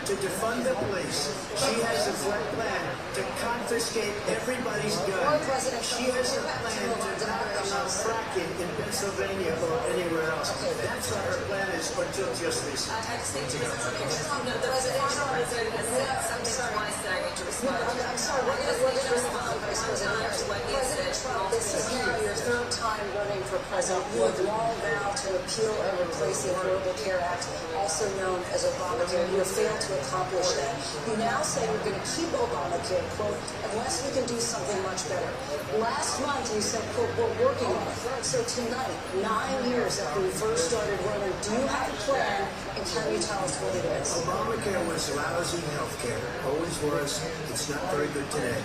To defund the police, she has a plan to confiscate everybody's gun. She has a plan to not allow fracking in Pennsylvania or anywhere else. That's what her plan is until just this. The former president has said something twice that I need to respond to. I'm sorry, we're going to respond, Vice President Harris. President Trump, this is now your third time running for president. You have long vowed to repeal and replace the Affordable Care Act, also known as Obamacare. You have failed to accomplish that. You now say we're going to keep Obamacare, quote, unless we can do something much better. Last month you said, quote, we're working on it. So tonight, 9 years after you first started running, do you have a plan, and can you tell us what it is? Obamacare was lousy health care. Always was. It's not very good today.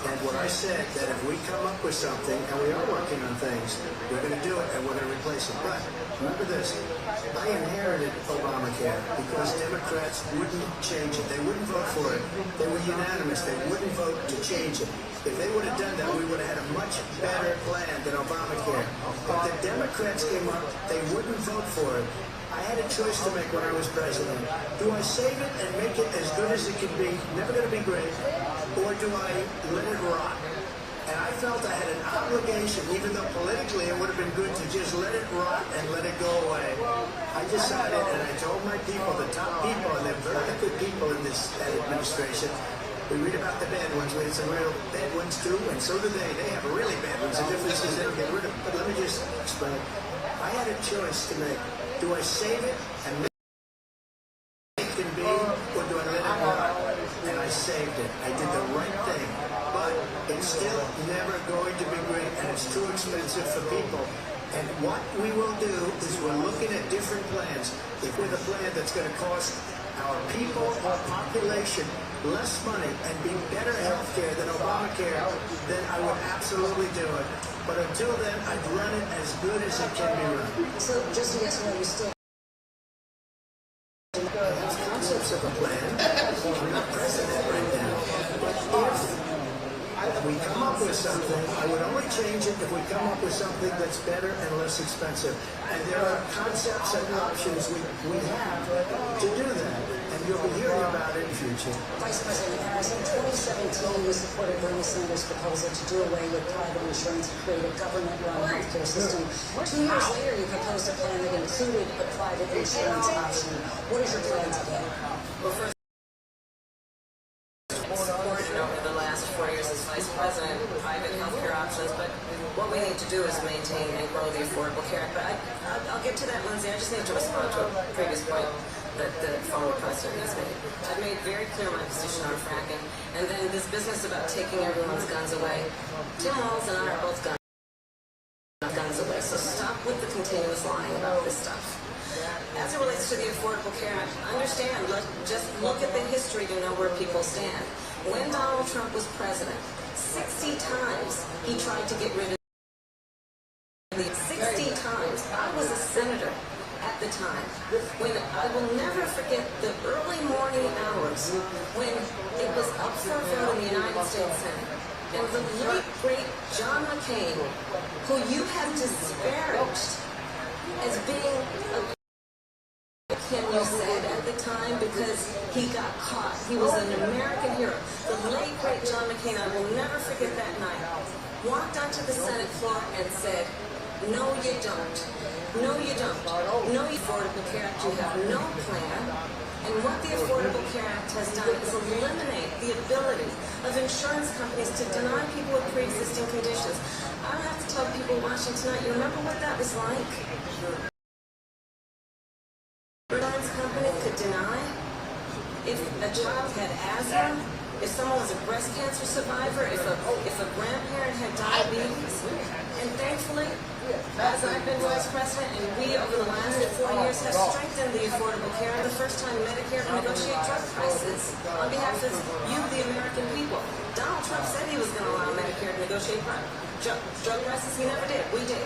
And what I said, that if we come up with something, and we are working on things, we're going to do it, and we're going to replace it. But remember this, I inherited Obamacare because Democrats wouldn't change it. They wouldn't vote for it. They were unanimous. They wouldn't vote to change it. If they would have done that, we would have had a much better plan than Obamacare. But the Democrats came up, they wouldn't vote for it. I had a choice to make when I was president. Do I save it and make it as good as it can be, never going to be great, or do I let it rot? And I felt I had an obligation, even though politically it would have been good to just let it rot and let it go away. I decided, and I told my people, the top people, and they're very good people in this administration, we read about the bad ones. We had some real bad ones too, and so do they. They have really bad ones. The difference is they don't get rid of them. But let me just explain. I had a choice to make. Do I save it and make it can be, or do I let it rot? And I saved it. I did the right thing. But it's still never going to be great, and it's too expensive for people. And what we will do is we're looking at different plans. If we're the plan that's going to cost our people, our population, less money and be better health care than Obamacare, then I would absolutely do it. But until then, I'd run it as good as it can be run. So just to get to know you still... I have concepts of a plan. I'm not president right now. But if we come up with something, I would only change it if we come up with something that's better and less expensive. And there are concepts and options we have to do that. And you'll be hearing about it in the future. Vice President Harris, in 2017, you supported Bernie Sanders' proposal to do away with private insurance and create a government-run healthcare system. 2 years later, you proposed a plan that included a private insurance option. What is your plan today? Well, first, supported over the last 4 years as vice president private healthcare options, but what we need to do is maintain and grow the Affordable Care Act. But I'll get to that, Lindsay. I just need to respond to a previous point that the former president has made. I've made very clear my position on fracking, and then this business about taking everyone's guns away. Tim Walz and I are both guns away, so stop with the continuous lying about this stuff. As it relates to the Affordable Care Act, understand, just look at the history to know where people stand. When Donald Trump was president, 60 times he tried to get rid of the 60 times. I was a senator at the time, when I will never forget the early morning hours when it was up for a vote in the United States Senate. And the late, great John McCain, who you have disparaged as being you said at the time because he got caught. He was an American hero. The late, great John McCain, I will never forget that night, walked onto the Senate floor and said, no, you don't. No, you don't. No, Affordable Care Act. You have no plan. And what the Affordable Care Act has done is eliminate the ability of insurance companies to deny people with pre-existing conditions. I don't have to tell people watching tonight, you remember what that was like? Insurance company could deny if a child had asthma, if someone was a breast cancer survivor, if a grandparent had diabetes. And thankfully, that because I've been vice president and we, over the last 4 years, have strengthened the Affordable Care and the first time Medicare to negotiate drug prices on behalf of you, the American people. Donald Trump said he was going to allow Medicare to negotiate drug prices. He never did. We did.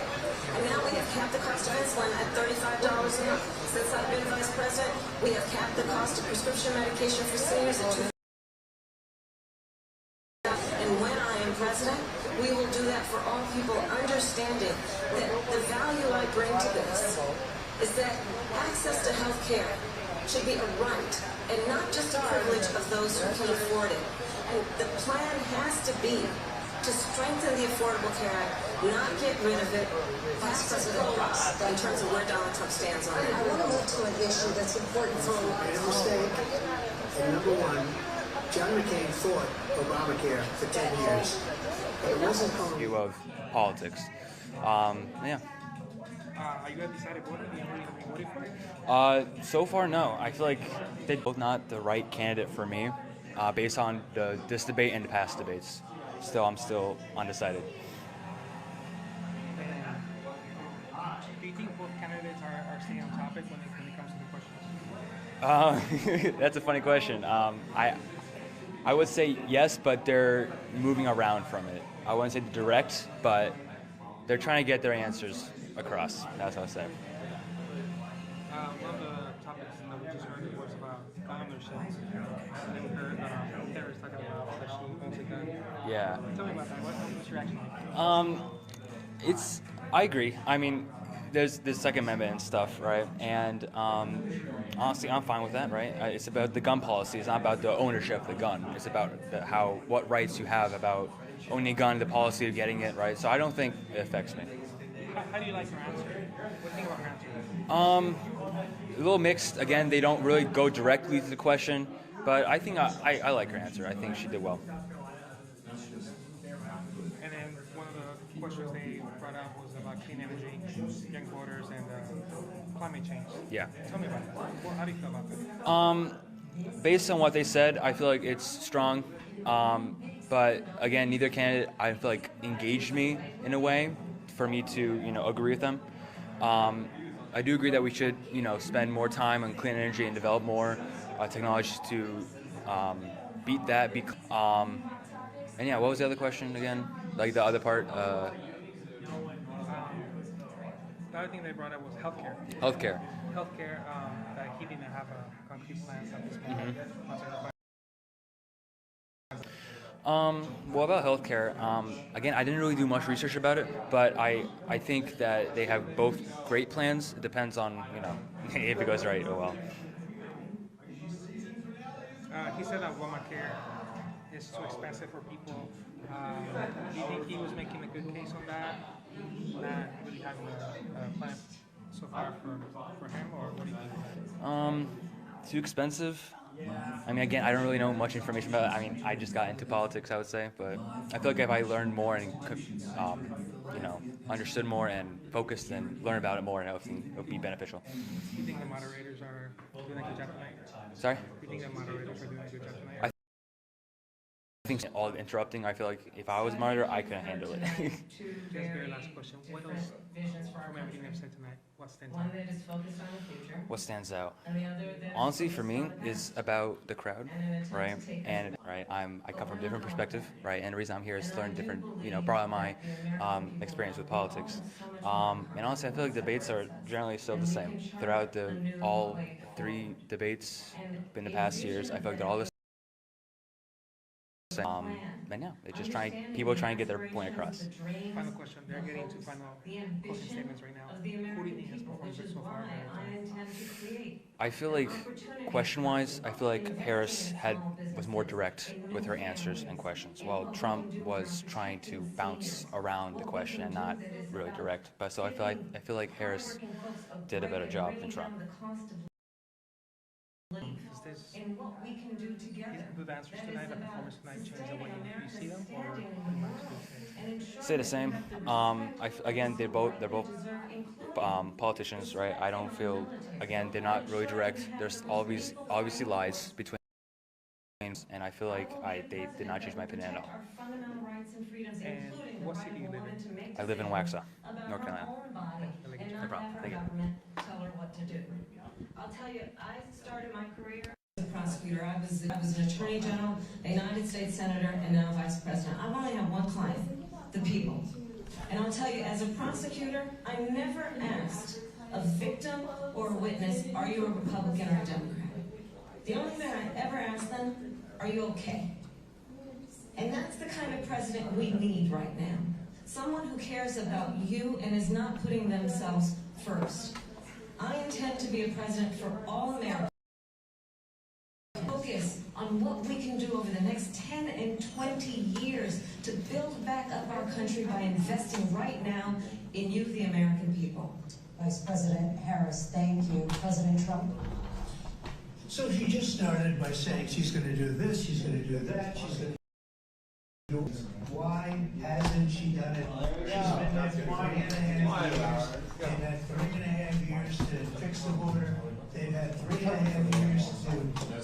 And now we have capped the cost of insulin at $35 a month. Since I've been vice president, we have capped the cost of prescription medication for seniors at $2. And when I am president, we will do that for all people, understanding that the value I bring to this is that access to health care should be a right and not just a privilege of those who can afford it. And the plan has to be to strengthen the Affordable Care Act, not get rid of it. Vice President Ross, in terms of where Donald Trump stands on it. I want to move to an issue that's important for mistake. And number one, John McCain fought Obamacare for 10 years. It wasn't called view of politics. Yeah. Are you a decided voter? Do you already voted for it? So far, no. I feel like they're both not the right candidate for me, based on this debate and the past debates. I'm still undecided. Do you think both candidates are staying on topic when it comes to the questions? That's a funny question. I would say yes, but they're moving around from it. I wouldn't say direct, but they're trying to get their answers across. That's what I say. One of the topics that we just heard was about gun ownership. And then we heard Harris talking about that she owns a gun. Yeah. Tell me about that. What's your reaction? I agree. I mean, there's the Second Amendment and stuff, right? And honestly, I'm fine with that, right? It's about the gun policy. It's not about the ownership of the gun. It's about what rights you have about owning a gun, the policy of getting it, right? So I don't think it affects me. How do you like her answer? What do you think about her answer? A little mixed. Again, they don't really go directly to the question, but I think I like her answer. I think she did well. And then one of the questions they brought up was about clean energy, young voters, and climate change. Yeah. Tell me about that. Well, how do you feel about that? Based on what they said, I feel like it's strong. But again, neither candidate, I feel like, engaged me in a way for me to, agree with them. I do agree that we should, spend more time on clean energy and develop more technologies to beat that. And yeah, what was the other question again? Like the other part? The other thing they brought up was healthcare. Healthcare. Healthcare, that he didn't have a concrete plan at this moment. Well, about healthcare, again, I didn't really do much research about it, but I think that they have both great plans. It depends on, if it goes right, oh well. He said that Obamacare is too expensive for people. Do you think he was making a good case on that? Not really having a plan so far for him, or what do you think? Too expensive? I mean, again, I don't really know much information about it. I mean, I just got into politics, I would say, but I feel like if I learned more and understood more and focused and learned about it more, it would be beneficial. Do you think the moderators are doing a good job tonight? Sorry? Do you think the moderators are doing a good job tonight? I think all the interrupting, I feel like if I was a moderator, I couldn't handle it. Just very last question. What else from everything they've said tonight? What stands out? One that is focused on the future. What stands out? And the other that Honestly, for me, is about the crowd, right? And I come from a different perspective, right? And the reason I'm here is to learn different, broaden my experience with politics. And honestly, I feel like debates are generally still the same throughout all 3 debates in the past years. I feel like they're all the same. And yeah, they're just people trying to get their point across. Final question. They're getting to final closing statements right now. Who do you think has performed so far? I feel like, question-wise, I feel like Harris was more direct with her answers and questions, while Trump was trying to bounce around the question and not really direct. But so I feel like Harris did a better job than Trump. In what we can do together. Do the answers tonight, the performance tonight, change the way you see them, or pretty much the same? Say the same. Again, they're both politicians, right? I don't feel, again, they're not really direct. There's always obviously lies between, and I feel like they did not change my opinion at all. And what city do you live in? I live in Waxhaw, North Carolina. problem. Thank you. Government tell her what to do. I'll tell you, I started my career as a prosecutor. I was an attorney general, a United States senator, and now vice president. I only have one client, the people. And I'll tell you, as a prosecutor, I never asked a victim or a witness, are you a Republican or a Democrat? The only thing I ever asked them, are you okay? And that's the kind of president we need right now. Someone who cares about you and is not putting themselves first. I intend to be a president for all Americans. Focus on what we can do over the next 10 and 20 years to build back up our country by investing right now in you, the American people. Vice President Harris, thank you. President Trump. So she just started by saying she's going to do this, she's going to do that, she's going to do. Why hasn't she done it? She's been there 3.5 years. They've had 3.5 years to fix the border. They've had 3.5 years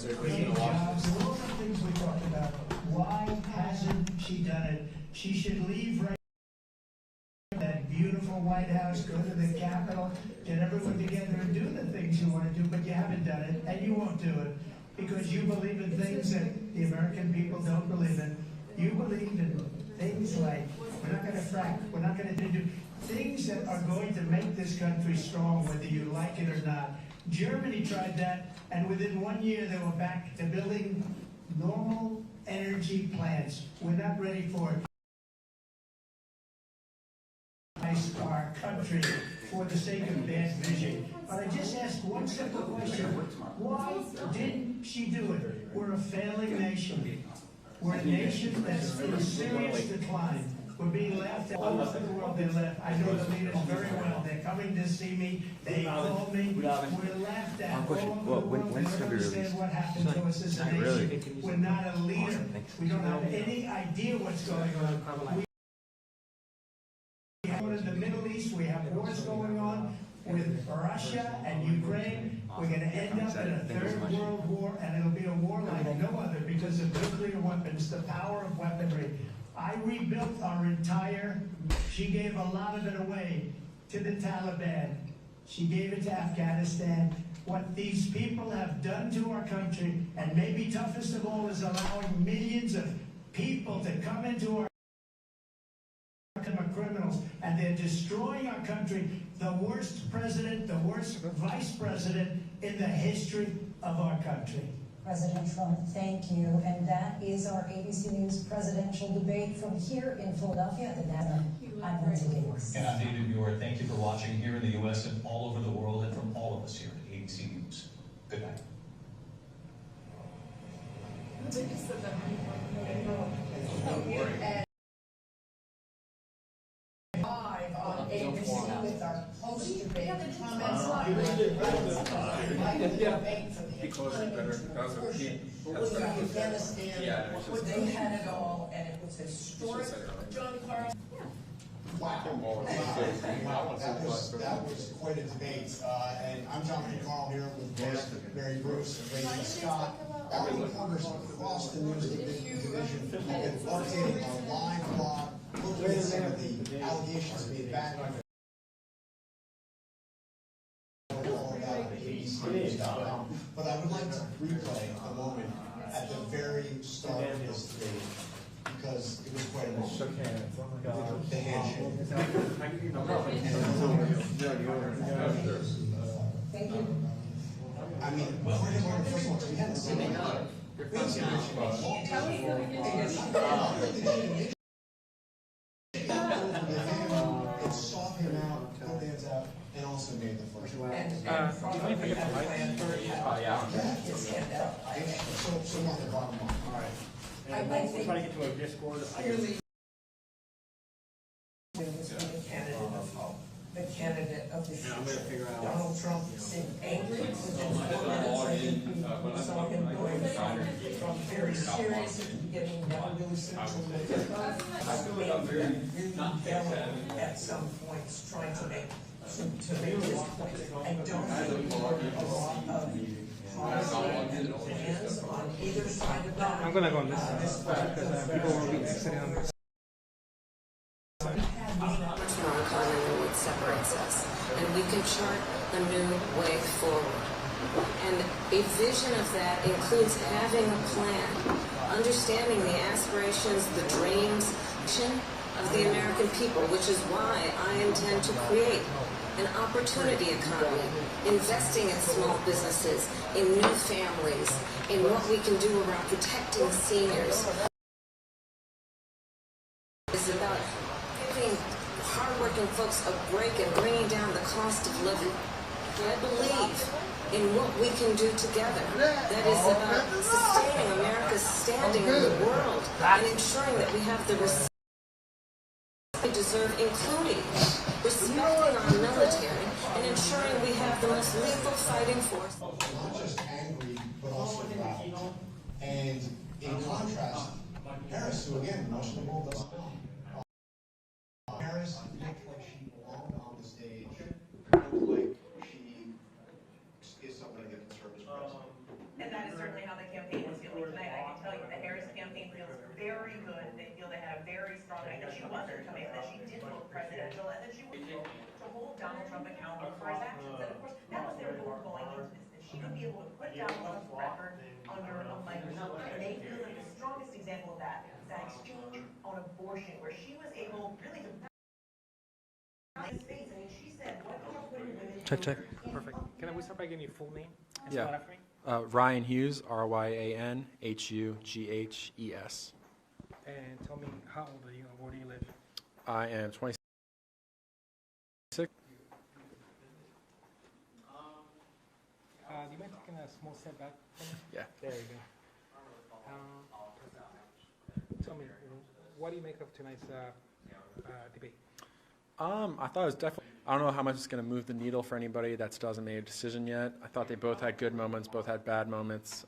to create jobs. All the things we talked about. Why hasn't she done it? She should leave right now. That beautiful White House, go to the Capitol, get everyone together and do the things you want to do, but you haven't done it, and you won't do it, because you believe in things that the American people don't believe in. You believe in things like, we're not going to frack, we're not going to do things that are going to make this country strong, whether you like it or not. Germany tried that, and within 1 year they were back to building normal energy plants. We're not ready for it. Our country for the sake of bad vision. But I just asked one simple question. Why didn't she do it? We're a failing nation. We're a nation that's in serious decline. We're being laughed at all over the world. They laugh. I know the leaders very well. They're coming to see me. They call me. We're laughed at all over the world. They don't understand what happened to us as a nation. We're not a leader. We don't have any idea what's going on. In the Middle East, we have wars going on with Russia and Ukraine. We're going to end up in a third world war, and it'll be a war like no other because of nuclear weapons, the power of weaponry. I rebuilt our entire, she gave a lot of it away to the Taliban. She gave it to Afghanistan. What these people have done to our country, and maybe toughest of all, is allowing millions of people to come into our criminals, and they're destroying our country. The worst president, the worst vice president in the history of our country. President Trump, thank you. And that is our ABC News presidential debate from here in Philadelphia. I'm Lindsay Gates. And I'm David Muir. Thank you for watching here in the U.S. and all over the world, and from all of us here at ABC News. Good night. Live on ABC with our post-debate comments on Afghanistan. They had it all, and it was historic. John Carl. Wow. That was quite a debate. And I'm John Carl here with Barry Bruce and Rachel Scott. All reporters across the news division have been updating our live blog, looking at some of the allegations being backed by but I would like to replay the moment at the very start of this debate because it was quite a moment. The handshake. Thank you. I mean, first of all, we hadn't seen it. It saw him out, put hands out, and also made the first one. So not the bottom line. All right. I think trying to get to a Discord. Clearly, the candidate of the future. Donald Trump seemed angry, which is I think we saw him going from very serious at the beginning, never really seemed to look at really yellow at some points, trying to make his point. I don't think there were a lot of policy and plans on either side of that. I'm gonna go on this side because people will be sitting on this. separates us, and we can chart a new way forward. And a vision of that includes having a plan, understanding the aspirations, the dreams, of the American people, which is why I intend to create an opportunity economy, investing in small businesses, in new families, in what we can do around protecting seniors. It's about giving hardworking folks a break and bringing down the cost of living. I believe in what we can do together. That is about sustaining America's standing in the world and ensuring that we have the respect we deserve, including respecting our military and ensuring we have the most lethal fighting force. Not just angry, but also loud. And in contrast, Harris, who again, most of the world doesn't know, Harris looked like she belonged on the stage, looked like she is somebody that can serve as president. And that is certainly how the campaign is feeling tonight. I can tell you the Harris campaign feels very good. They feel they had a very strong night, that she wasn't coming, that she did look presidential, and that she was able to hold Donald Trump accountable for his actions. And of course, that was their goal going into this, that she would be able to put Donald Trump's record under a microscope. And they feel that the strongest example of that is that exchange on abortion, where she was able really to his face. I mean, she said, what are women? Check. Perfect. Can we start by getting your full name? Yeah. Ryan Hughes, RyanHughes. And tell me, how old are you and where do you live? I am 26. Do you mind taking a small step back? Yeah. There you go. Tell me, what do you make of tonight's debate? I thought it was definitely, I don't know how much it's going to move the needle for anybody that still hasn't made a decision yet. I thought they both had good moments, both had bad moments.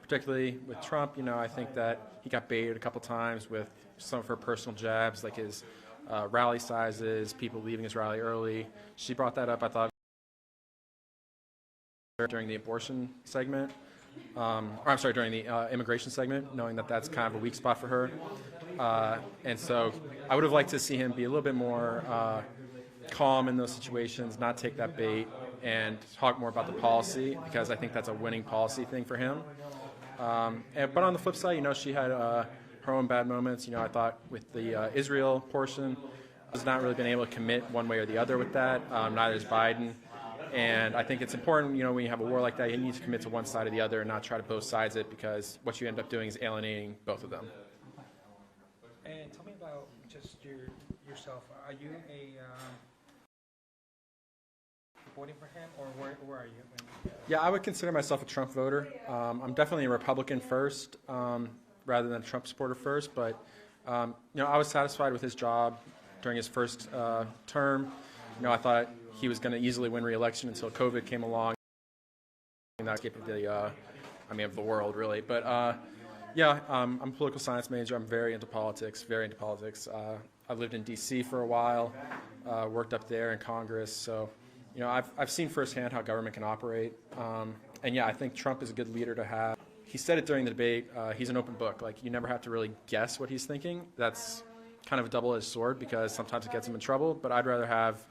Particularly with Trump, I think that he got baited a couple times with some of her personal jabs, like his rally sizes, people leaving his rally early. She brought that up, I thought, during the abortion segment. During the immigration segment, knowing that that's kind of a weak spot for her. And so I would have liked to see him be a little bit more calm in those situations, not take that bait, and talk more about the policy, because I think that's a winning policy thing for him. But on the flip side, she had her own bad moments. I thought with the Israel portion, has not really been able to commit one way or the other with that. Neither has Biden. And I think it's important, when you have a war like that, you need to commit to one side or the other and not try to both sides it, because what you end up doing is alienating both of them. And tell me about just yourself. Are you voting for him, or where are you? Yeah, I would consider myself a Trump voter. I'm definitely a Republican first, rather than a Trump supporter first. But I was satisfied with his job during his first term. I thought he was going to easily win re-election until COVID came along. And that's of the world, really. But I'm a political science major. I'm very into politics. I lived in D.C. for a while, worked up there in Congress. So, I've seen firsthand how government can operate. And I think Trump is a good leader to have. He said it during the debate. He's an open book. Like, you never have to really guess what he's thinking. That's kind of a double-edged sword, because sometimes it gets him in trouble. But I'd rather have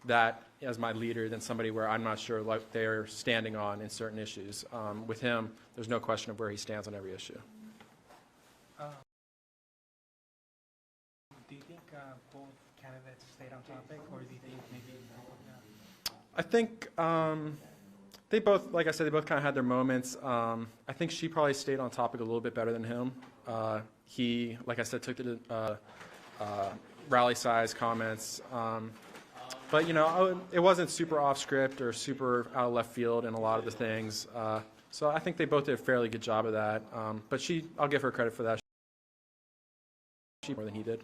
that as my leader than somebody where I'm not sure what they're standing on in certain issues. With him, there's no question of where he stands on every issue. Do you think both candidates stayed on topic, or do you think maybe? I think they both, like I said, they both kind of had their moments. I think she probably stayed on topic a little bit better than him. He, like I said, took the rally size comments. But, it wasn't super off script or super out of left field in a lot of the things. So I think they both did a fairly good job of that. But I'll give her credit for that. She more than he did.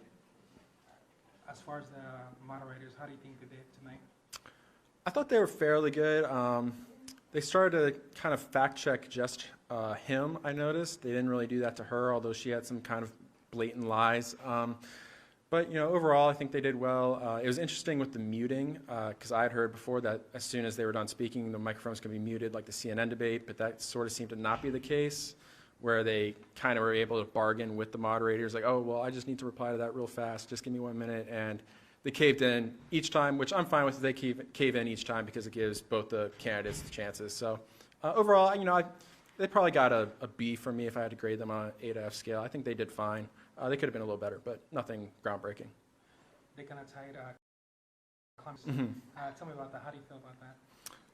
As far as the moderators, how do you think they did tonight? I thought they were fairly good. They started to kind of fact check just him, I noticed. They didn't really do that to her, although she had some kind of blatant lies. But, overall, I think they did well. It was interesting with the muting, because I had heard before that as soon as they were done speaking, the microphones could be muted, like the CNN debate, but that sort of seemed to not be the case, where they kind of were able to bargain with the moderators, like, oh, well, I just need to reply to that real fast, just give me 1 minute, and they caved in each time, which I'm fine with. They cave in each time because it gives both the candidates the chances. So overall, they probably got a B from me if I had to grade them on an A to F scale. I think they did fine. They could have been a little better, but nothing groundbreaking. They kind of tied climate. Tell me about that. How do you feel about that?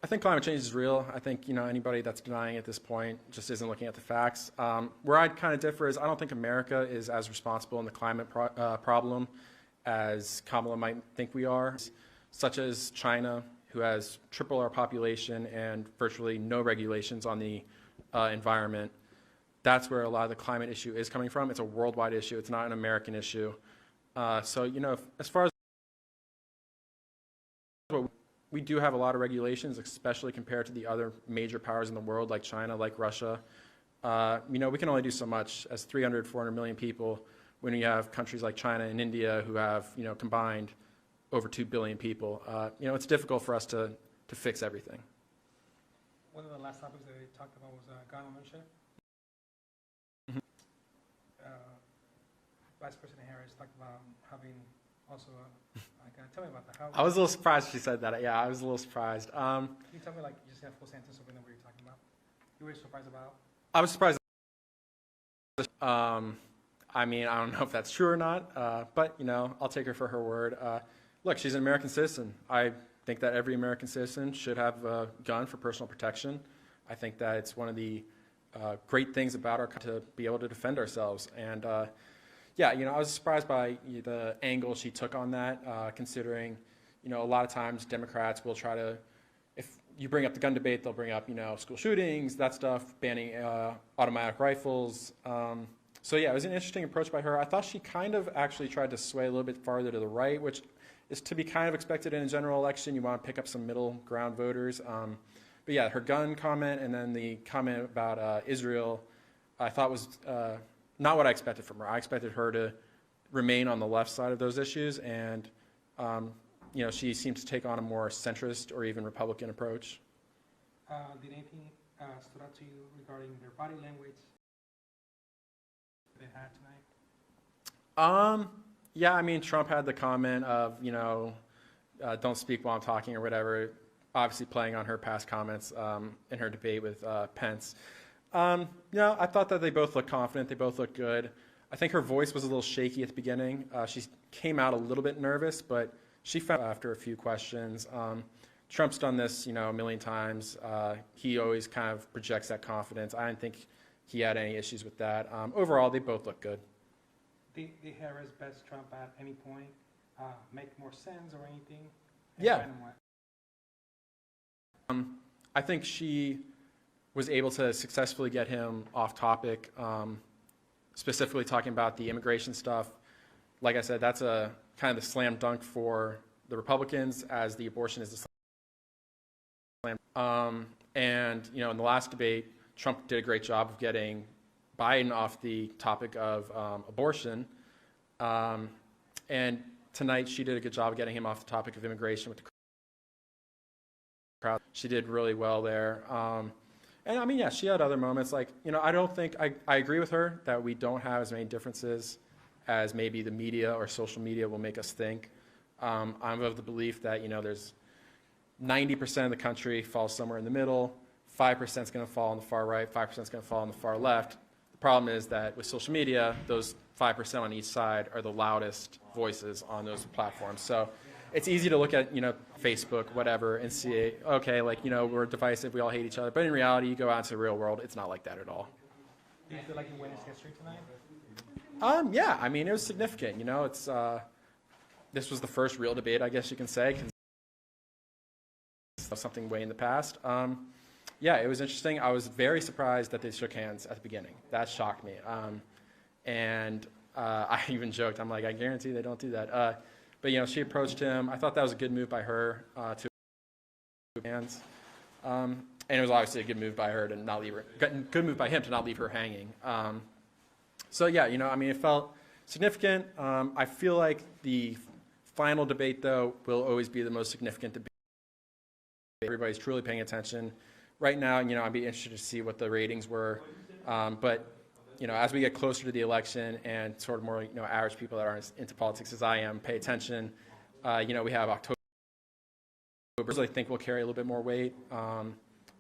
I think climate change is real. I think anybody that's denying it at this point just isn't looking at the facts. Where I kind of differ is I don't think America is as responsible in the climate problem as Kamala might think we are, such as China, who has triple our population and virtually no regulations on the environment. That's where a lot of the climate issue is coming from. It's a worldwide issue. It's not an American issue. So, as far as we do have a lot of regulations, especially compared to the other major powers in the world like China, like Russia. We can only do so much as 300, 400 million people when you have countries like China and India who have, combined over 2 billion people. It's difficult for us to fix everything. One of the last topics that they talked about was gun ownership. Vice President Harris talked about having also tell me about that. I was a little surprised she said that. Yeah, I was a little surprised. Can you tell me, you just have full sentence so we know what you're talking about? You were surprised about? I was surprised. I don't know if that's true or not, but, I'll take her for her word. Look, she's an American citizen. I think that every American citizen should have a gun for personal protection. I think that it's one of the great things about our country to be able to defend ourselves. And, I was surprised by the angle she took on that, considering, a lot of times Democrats will try to, if you bring up the gun debate, they'll bring up, school shootings, that stuff, banning automatic rifles. So it was an interesting approach by her. I thought she kind of actually tried to sway a little bit farther to the right, which is to be kind of expected in a general election. You want to pick up some middle ground voters. But yeah, her gun comment and then the comment about Israel, I thought was not what I expected from her. I expected her to remain on the left side of those issues, and she seems to take on a more centrist or even Republican approach. Did anything stood out to you regarding their body language they had tonight? Trump had the comment of, don't speak while I'm talking or whatever, obviously playing on her past comments in her debate with Pence. I thought that they both looked confident. They both looked good. I think her voice was a little shaky at the beginning. She came out a little bit nervous, but she found after a few questions. Trump's done this, a million times. He always kind of projects that confidence. I didn't think he had any issues with that. Overall, they both look good. Did Harris best Trump at any point make more sense or anything? Yeah. I think she was able to successfully get him off topic, specifically talking about the immigration stuff. Like I said, that's a kind of the slam dunk for the Republicans, as the abortion is the slam. In the last debate, Trump did a great job of getting Biden off the topic of abortion. And tonight she did a good job of getting him off the topic of immigration with the crowd. She did really well there. She had other moments. I don't think, I agree with her that we don't have as many differences as maybe the media or social media will make us think. I'm of the belief that, there's 90% of the country falls somewhere in the middle, 5% is going to fall on the far right, 5% is going to fall on the far left. The problem is that with social media, those 5% on each side are the loudest voices on those platforms. So it's easy to look at, Facebook, whatever, and see, okay, we're divisive, we all hate each other. But in reality, you go out into the real world, it's not like that at all. Do you feel like you witnessed history tonight? It was significant. It's this was the first real debate, I guess you can say, because something way in the past. It was interesting. I was very surprised that they shook hands at the beginning. That shocked me. I even joked, I'm like, I guarantee they don't do that. But she approached him. I thought that was a good move by her to hands. And it was obviously a good move by her to not leave her, good move by him to not leave her hanging. It felt significant. I feel like the final debate, though, will always be the most significant debate. Everybody's truly paying attention. Right now, I'd be interested to see what the ratings were. But as we get closer to the election and sort of more, average people that aren't into politics as I am, pay attention, You know, we have October, I think will carry a little bit more weight.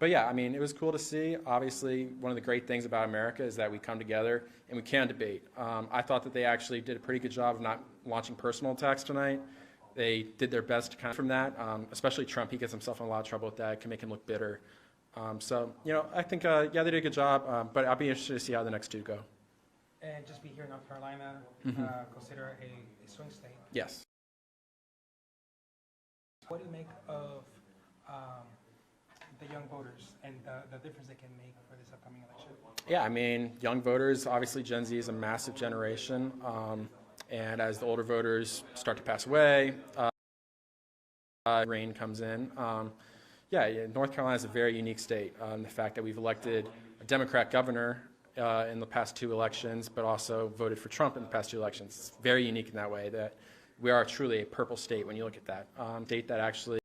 But yeah, I mean, it was cool to see. Obviously, one of the great things about America is that we come together and we can debate. I thought that they actually did a pretty good job of not launching personal attacks tonight. They did their best to kind of from that, especially Trump. He gets himself in a lot of trouble with that. It can make him look bitter. So, you know, I think, yeah, they did a good job, but I'll be interested to see how the next two go. And just be here in North Carolina, consider a swing state. Yes. What do you make of the young voters and the difference they can make for this upcoming election? Yeah, I mean, young voters, obviously Gen Z is a massive generation. And as the older voters start to pass away, rain comes in. Yeah, North Carolina is a very unique state. The fact that we've elected a Democrat governor in the past two elections, but also voted for Trump in the past two elections. It's very unique in that way that we are truly a purple state when you look at that. State that actually